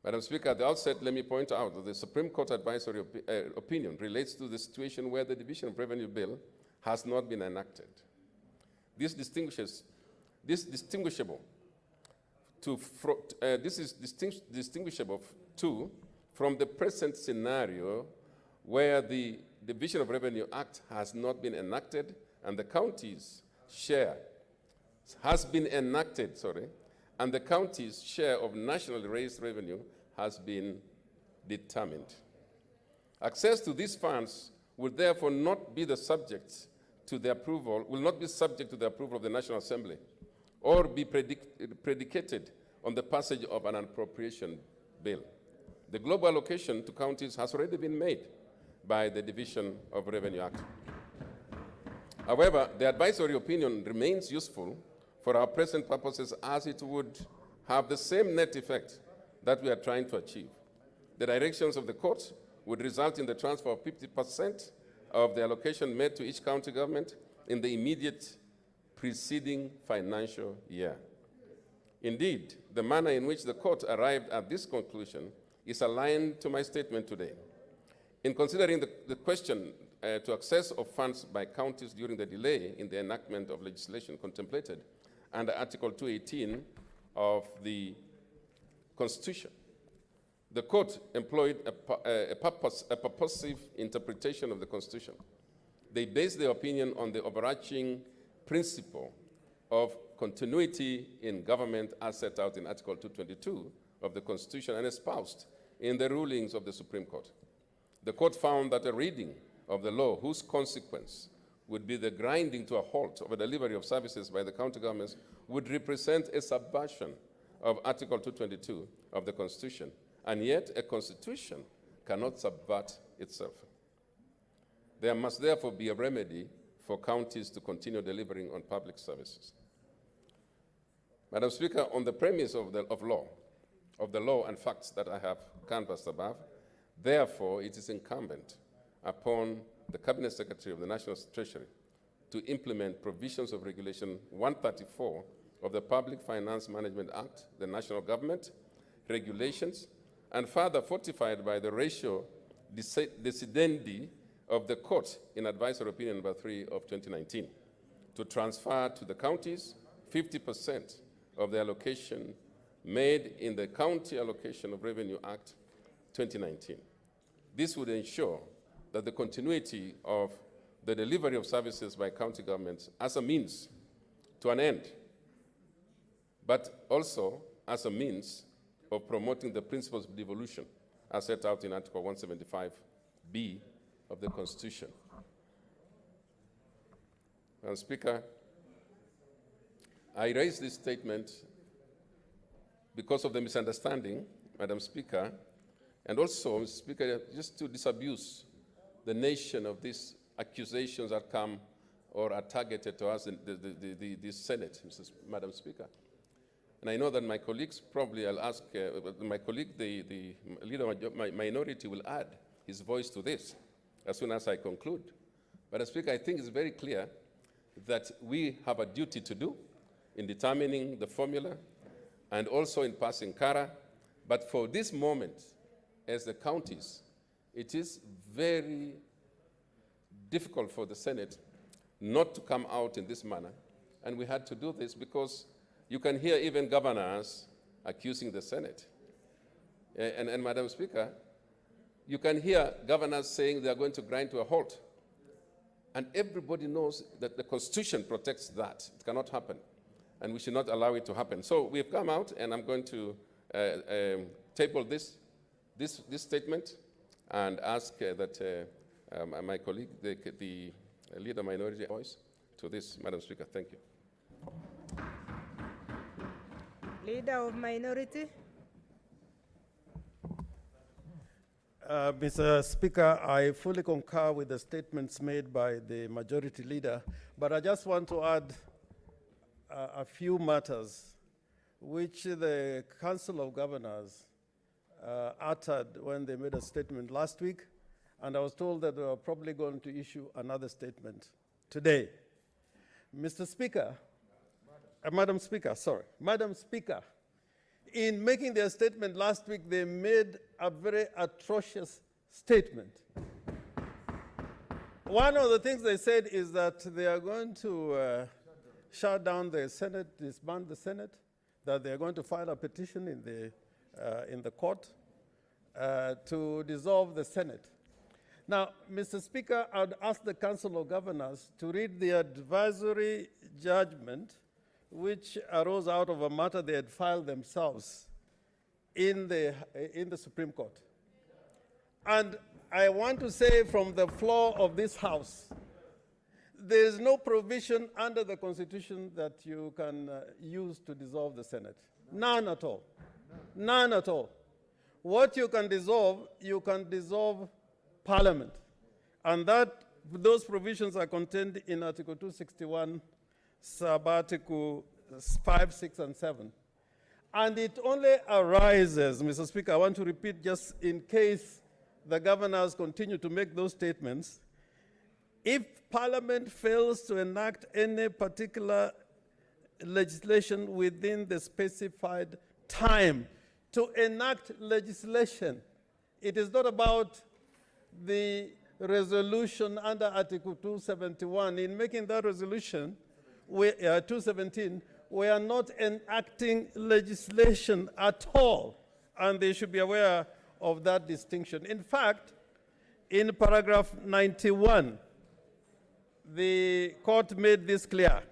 Madam Speaker, at the outset, let me point out that the Supreme Court advisory opinion relates to the situation where the Division of Revenue Bill has not been enacted. This is distinguishable from the present scenario where the Division of Revenue Act has not been enacted and the county's share has been enacted, and the county's share of nationally raised revenue has been determined. Access to these funds will therefore not be subject to the approval of the National Assembly or be predicated on the passage of an appropriation bill. The global allocation to counties has already been made by the Division of Revenue Act. However, the advisory opinion remains useful for our present purposes, as it would have the same net effect that we are trying to achieve. The directions of the court would result in the transfer of 50% of the allocation made to each county government in the immediate preceding financial year. Indeed, the manner in which the court arrived at this conclusion is aligned to my statement today. In considering the question to access of funds by counties during the delay in the enactment of legislation contemplated under Article 218 of the Constitution, the court employed a purposive interpretation of the Constitution. They based their opinion on the overarching principle of continuity in government as set out in Article 222 of the Constitution and espoused in the rulings of the Supreme Court. The court found that a reading of the law whose consequence would be the grinding to a halt of a delivery of services by the county governments would represent a subversion of Article 222 of the Constitution, and yet a constitution cannot subvert itself. There must therefore be a remedy for counties to continue delivering on public services. Madam Speaker, on the premise of the law and facts that I have canvassed above, therefore it is incumbent upon the Cabinet Secretary of the National Treasury to implement provisions of Regulation 134 of the Public Finance Management Act, the national government regulations, and further fortified by the ratio decidendi of the court in advisory opinion number 3 of 2019, to transfer to the counties 50% of the allocation made in the County Allocation of Revenue Act 2019. This would ensure that the continuity of the delivery of services by county governments as a means to an end, but also as a means of promoting the principles of devolution as set out in Article 175(b) of the Constitution. Madam Speaker, I raise this statement because of the misunderstanding, Madam Speaker, and also, Mr. Speaker, just to disabuse the nation of these accusations that come or are targeted to us in the Senate, Madam Speaker. And I know that my colleagues probably, I'll ask, my colleague, the leader of my minority, will add his voice to this as soon as I conclude. Madam Speaker, I think it's very clear that we have a duty to do in determining the formula and also in passing CARA. But for this moment, as the counties, it is very difficult for the Senate not to come out in this manner. And we had to do this because you can hear even governors accusing the Senate. And Madam Speaker, you can hear governors saying they are going to grind to a halt. And everybody knows that the Constitution protects that. It cannot happen. And we should not allow it to happen. So we've come out, and I'm going to table this statement and ask that my colleague, the leader minority voice to this, Madam Speaker. Thank you. Leader of minority. Mr. Speaker, I fully concur with the statements made by the majority leader, but I just want to add a few matters which the Council of Governors uttered when they made a statement last week, and I was told that they were probably going to issue another statement today. Mr. Speaker, Madam Speaker, in making their statement last week, they made a very atrocious statement. One of the things they said is that they are going to shut down the Senate, disband the Senate, that they are going to file a petition in the court to dissolve the Senate. Now, Mr. Speaker, I'd ask the Council of Governors to read the advisory judgment which arose out of a matter they had filed themselves in the Supreme Court. And I want to say from the floor of this House, there is no provision under the Constitution that you can use to dissolve the Senate. None at all. None at all. What you can dissolve Parliament. And those provisions are contained in Article 261, sub-article 5, 6, and 7. And it only arises, Mr. Speaker, I want to repeat just in case the governors continue to make those statements, if Parliament fails to enact any particular legislation within the specified time to enact legislation, it is not about the resolution under Article 271. In making that resolution, 217, we are not enacting legislation at all, and they should be aware of that distinction. In fact, in paragraph 91, the court made this clear.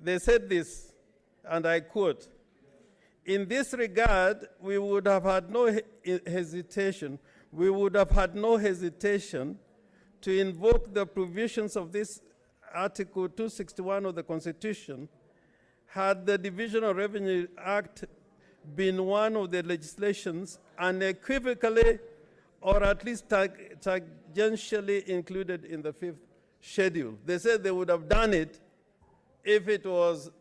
They said this, and I quote, "In this regard, we would have had no hesitation to invoke the provisions of this Article 261 of the Constitution had the Division of Revenue Act been one of the legislations unequivocally or at least tangentially included in the 5th schedule." They said they would have done it if it was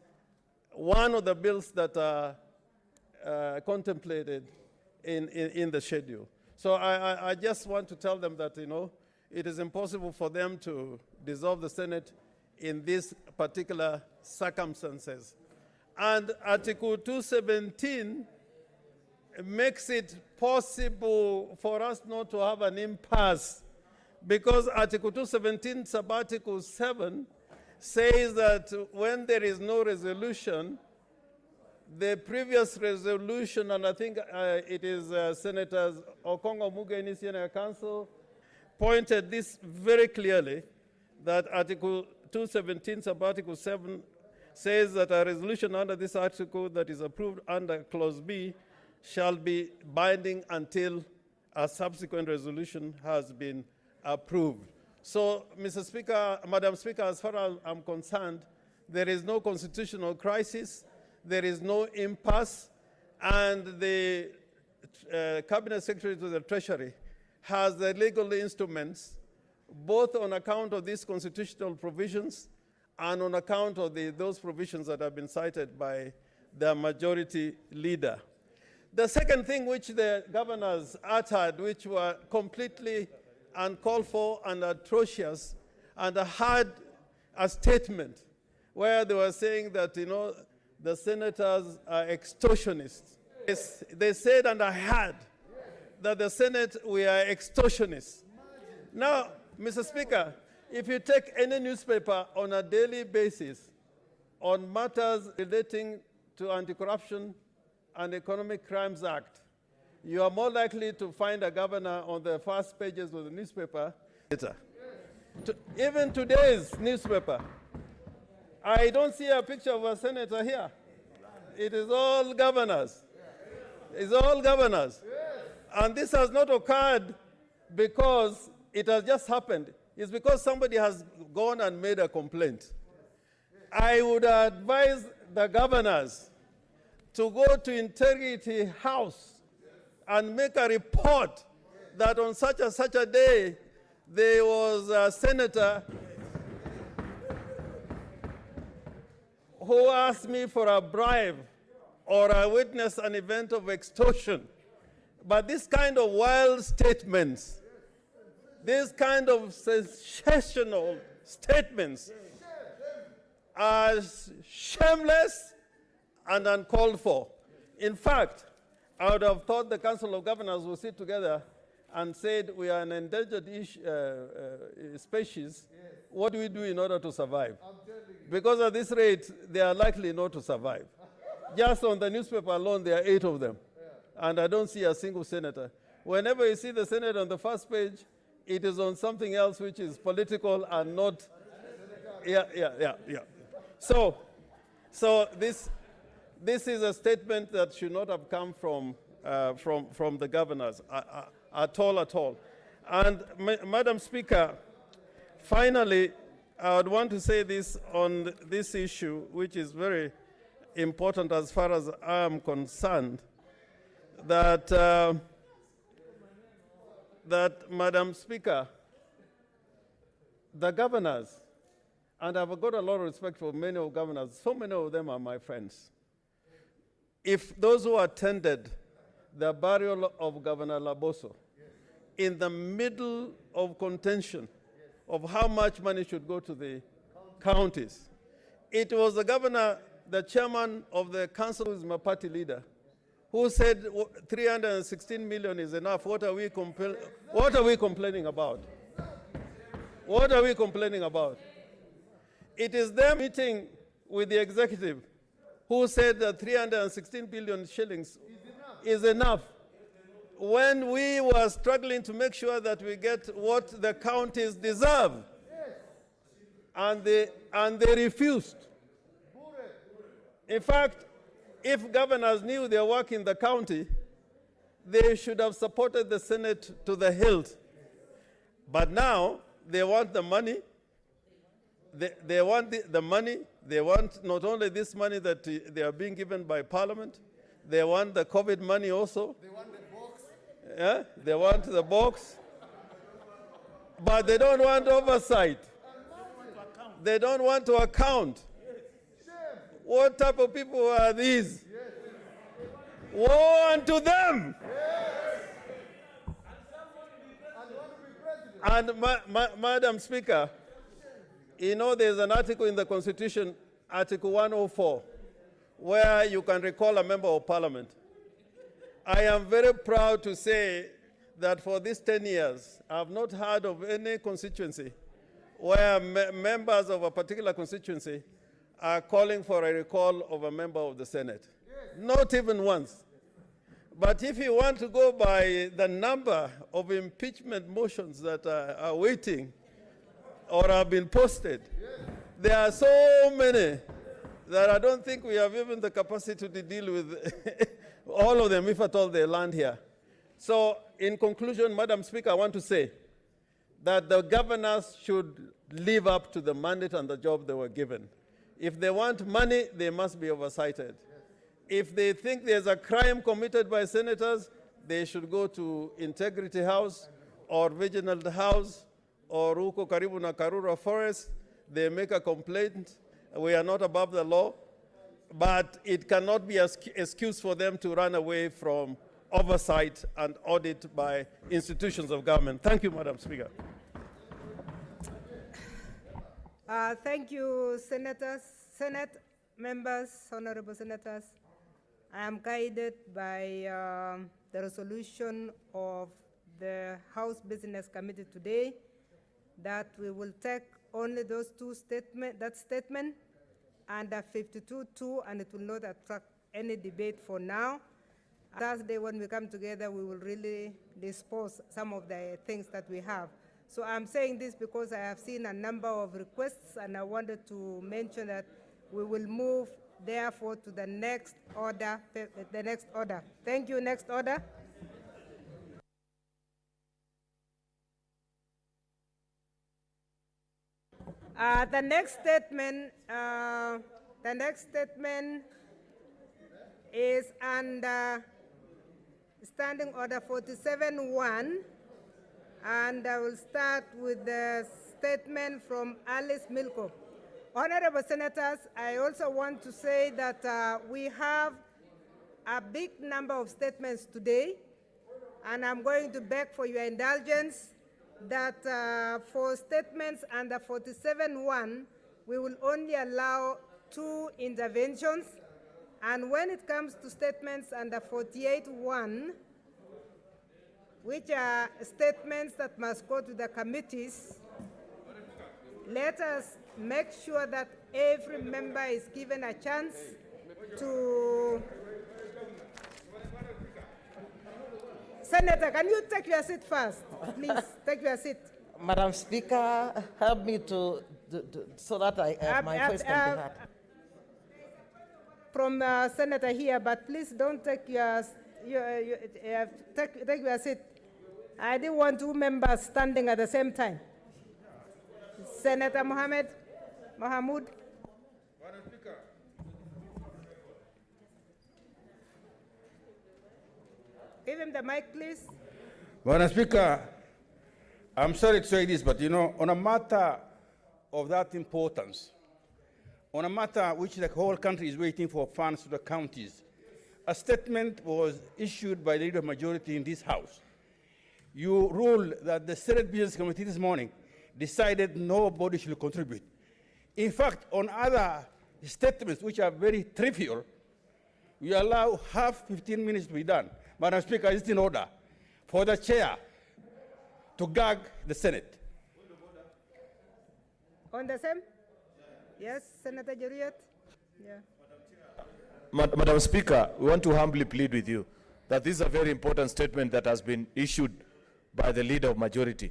one of the bills that are contemplated in the schedule. So I just want to tell them that, it is impossible for them to dissolve the Senate in these particular circumstances. And Article 217 makes it possible for us not to have an impasse, because Article 217, sub-article 7, says that when there is no resolution, the previous resolution, and I think it is Senators Okongo Mugeni, Senior Counsel, pointed this very clearly, that Article 217, sub-article 7, says that a resolution under this article that is approved under Clause B shall be binding until a subsequent resolution has been approved. So, Mr. Speaker, Madam Speaker, as far as I'm concerned, there is no constitutional crisis, there is no impasse, and the Cabinet Secretary to the Treasury has the legal instruments, both on account of these constitutional provisions and on account of those provisions that have been cited by the majority leader. The second thing which the governors uttered, which were completely uncalled for and atrocious, and had a statement where they were saying that, the senators are extortionists. They said, and I heard, that the Senate, we are extortionists. Now, Mr. Speaker, if you take any newspaper on a daily basis on matters relating to Anti-Corruption and Economic Crimes Act, you are more likely to find a governor on the first pages of the newspaper. Even today's newspaper, I don't see a picture of a senator here. It is all governors. It's all governors. And this has not occurred because it has just happened. It's because somebody has gone and made a complaint. I would advise the governors to go to Integrity House and make a report that on such a day, there was a senator who asked me for a bribe or I witnessed an event of extortion. But this kind of wild statements, this kind of sensational statements are shameless and uncalled for. In fact, I would have thought the Council of Governors would sit together and said, we are an endangered species. What do we do in order to survive? Because at this rate, they are likely not to survive. Just on the newspaper alone, there are 8 of them. And I don't see a single senator. Whenever you see the Senate on the first page, it is on something else which is political and not, yeah. So this is a statement that should not have come from the governors at all. And Madam Speaker, finally, I would want to say this on this issue, which is very important as far as I am concerned, that Madam Speaker, the governors, and I've got a lot of respect for many of governors, so many of them are my friends. If those who attended the burial of Governor Laboso in the middle of contention of how much money should go to the counties, it was the governor, the chairman of the council, who is my party leader, who said 316 million is enough. What are we complaining about? What are we complaining about? It is them meeting with the executive who said that 316 billion shillings is enough. When we were struggling to make sure that we get what the counties deserve, and they refused. In fact, if governors knew their work in the county, they should have supported the Senate to the hilt. But now they want the money. They want the money. They want not only this money that they are being given by Parliament, they want the COVID money also. They want the box. Yeah, they want the box. But they don't want oversight. They don't want to account. What type of people are these? Woe unto them! And Madam Speaker, there's an article in the Constitution, Article 104, where you can recall a member of Parliament. I am very proud to say that for these 10 years, I have not heard of any constituency where members of a particular constituency are calling for a recall of a member of the Senate. Not even once. But if you want to go by the number of impeachment motions that are waiting or have been posted, there are so many that I don't think we have even the capacity to deal with all of them, if at all they land here. So in conclusion, Madam Speaker, I want to say that the governors should live up to the mandate and the job they were given. If they want money, they must be oversighted. If they think there's a crime committed by senators, they should go to Integrity House or Vigilant House or Uko Karibu na Karura Forest. They make a complaint. We are not above the law, but it cannot be an excuse for them to run away from oversight and audit by institutions of government. Thank you, Madam Speaker. Thank you, Senators, Senate members, honorable senators. I am guided by the resolution of the House Business Committee today that we will take only those two statements, that statement under 52.2, and it will not attract any debate for now. Thursday, when we come together, we will really dispose some of the things that we have. So I'm saying this because I have seen a number of requests, and I wanted to mention that we will move, therefore, to the next order. Thank you. Next order. The next statement is under Standing Order 47.1, and I will start with the statement from Alice Milko. Honorable Senators, I also want to say that we have a big number of statements today, and I'm going to beg for your indulgence that for statements under 47.1, we will only allow 2 interventions, and when it comes to statements under 48.1, which are statements that must go to the committees, let us make sure that every member is given a chance to... Senator, can you take your seat first? Please, take your seat. Madam Speaker, help me to so that my voice can be heard. From Senator here, but please don't take your take your seat. I didn't want 2 members standing at the same time. Senator Mohammed. Give him the mic, please. Madam Speaker, I'm sorry to say this, but on a matter of that importance, on a matter which the whole country is waiting for funds to the counties, a statement was issued by the leader majority in this House. You ruled that the Senate Business Committee this morning decided nobody should contribute. In fact, on other statements which are very trivial, we allow 15 minutes to be done. Madam Speaker, it's in order for the chair to gag the Senate. On the same? Yes, Senator Juriat? Yeah. Madam Speaker, we want to humbly plead with you that this is a very important statement that has been issued by the leader of majority.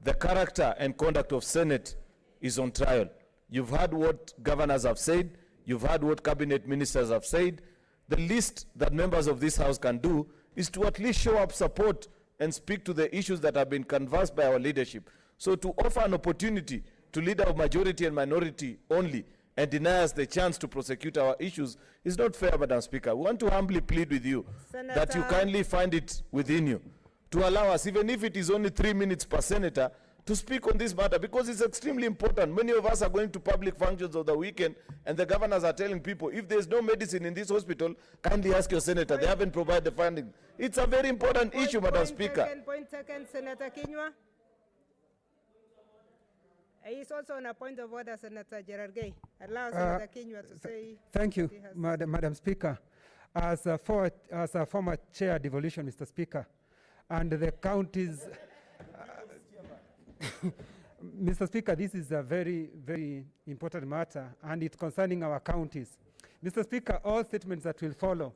The character and conduct of Senate is on trial. You've heard what governors have said. You've heard what cabinet ministers have said. The least that members of this House can do is to at least show up support and speak to the issues that have been canvassed by our leadership. So to offer an opportunity to leader of majority and minority only and deny us the chance to prosecute our issues is not fair, Madam Speaker. We want to humbly plead with you that you kindly find it within you to allow us, even if it is only 3 minutes per senator, to speak on this matter, because it's extremely important. Many of us are going to public functions of the weekend, and the governors are telling people, if there's no medicine in this hospital, kindly ask your senator. They haven't provided the funding. It's a very important issue, Madam Speaker. Point taken, Senator Kinyua. He's also on a point of order, Senator Gerard Gay. Allow Senator Kinyua to say. Thank you, Madam Speaker. As a former chair devolution, Mr. Speaker, and the counties, Mr. Speaker, this is a very, very important matter, and it's concerning our counties. Mr. Speaker, all statements that will follow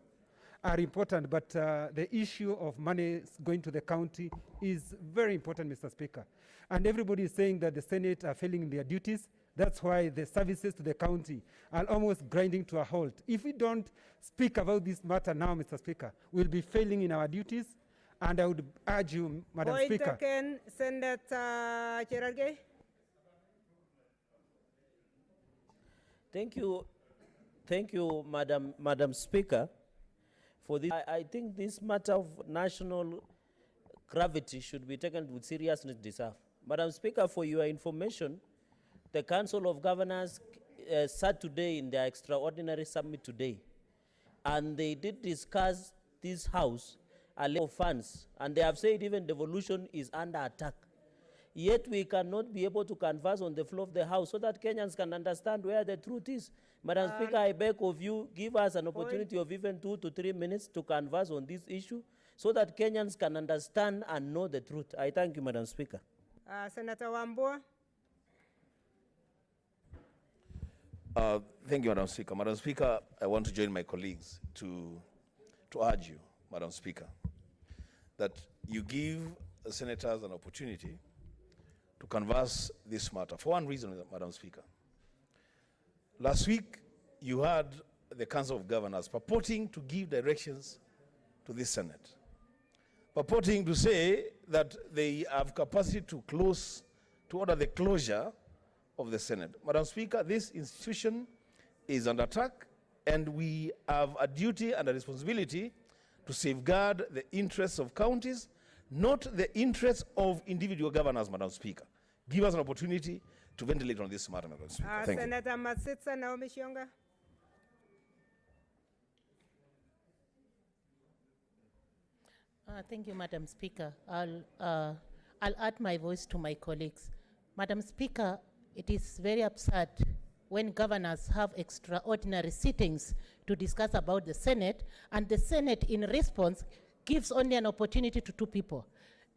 are important, but the issue of money going to the county is very important, Mr. Speaker. And everybody is saying that the Senate are failing in their duties. That's why the services to the county are almost grinding to a halt. If we don't speak about this matter now, Mr. Speaker, we'll be failing in our duties, And I would urge you, Madam Point Speaker. taken, Senator Cherargei. Thank you, Madam Speaker, for this. I think this matter of national gravity should be taken with seriousness deserved. Madam Speaker, for your information, the Council of Governors sat today in their extraordinary summit today, and they did discuss this House a level of funds, and they have said even devolution is under attack. Yet we cannot be able to converse on the floor of the House so that Kenyans can understand where the truth is. Madam Speaker, I beg of you, give us an opportunity of even 2 to 3 minutes to converse on this issue so that Kenyans can understand and know the truth. I thank you, Madam Speaker. Senator Wambua. Thank you, Madam Speaker. Madam Speaker, I want to join my colleagues to urge you, Madam Speaker, that you give the senators an opportunity to converse this matter. For one reason, Madam Speaker. Last week, you had the Council of Governors purporting to give directions to this Senate, purporting to say that they have capacity to order the closure of the Senate. Madam Speaker, this institution is under attack, and we have a duty and a responsibility to safeguard the interests of counties, not the interests of individual governors, Madam Speaker. Give us an opportunity to ventilate on this matter, Madam Speaker. Thank you. Senator Matsitsa Naomi Shionga. Thank you, Madam Speaker. I'll add my voice to my colleagues. Madam Speaker, it is very absurd when governors have extraordinary sittings to discuss about the Senate, and the Senate, in response, gives only an opportunity to 2 people.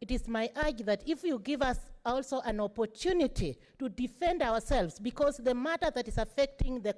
It is my urge that if you give us also an opportunity to defend ourselves, because the matter that is affecting the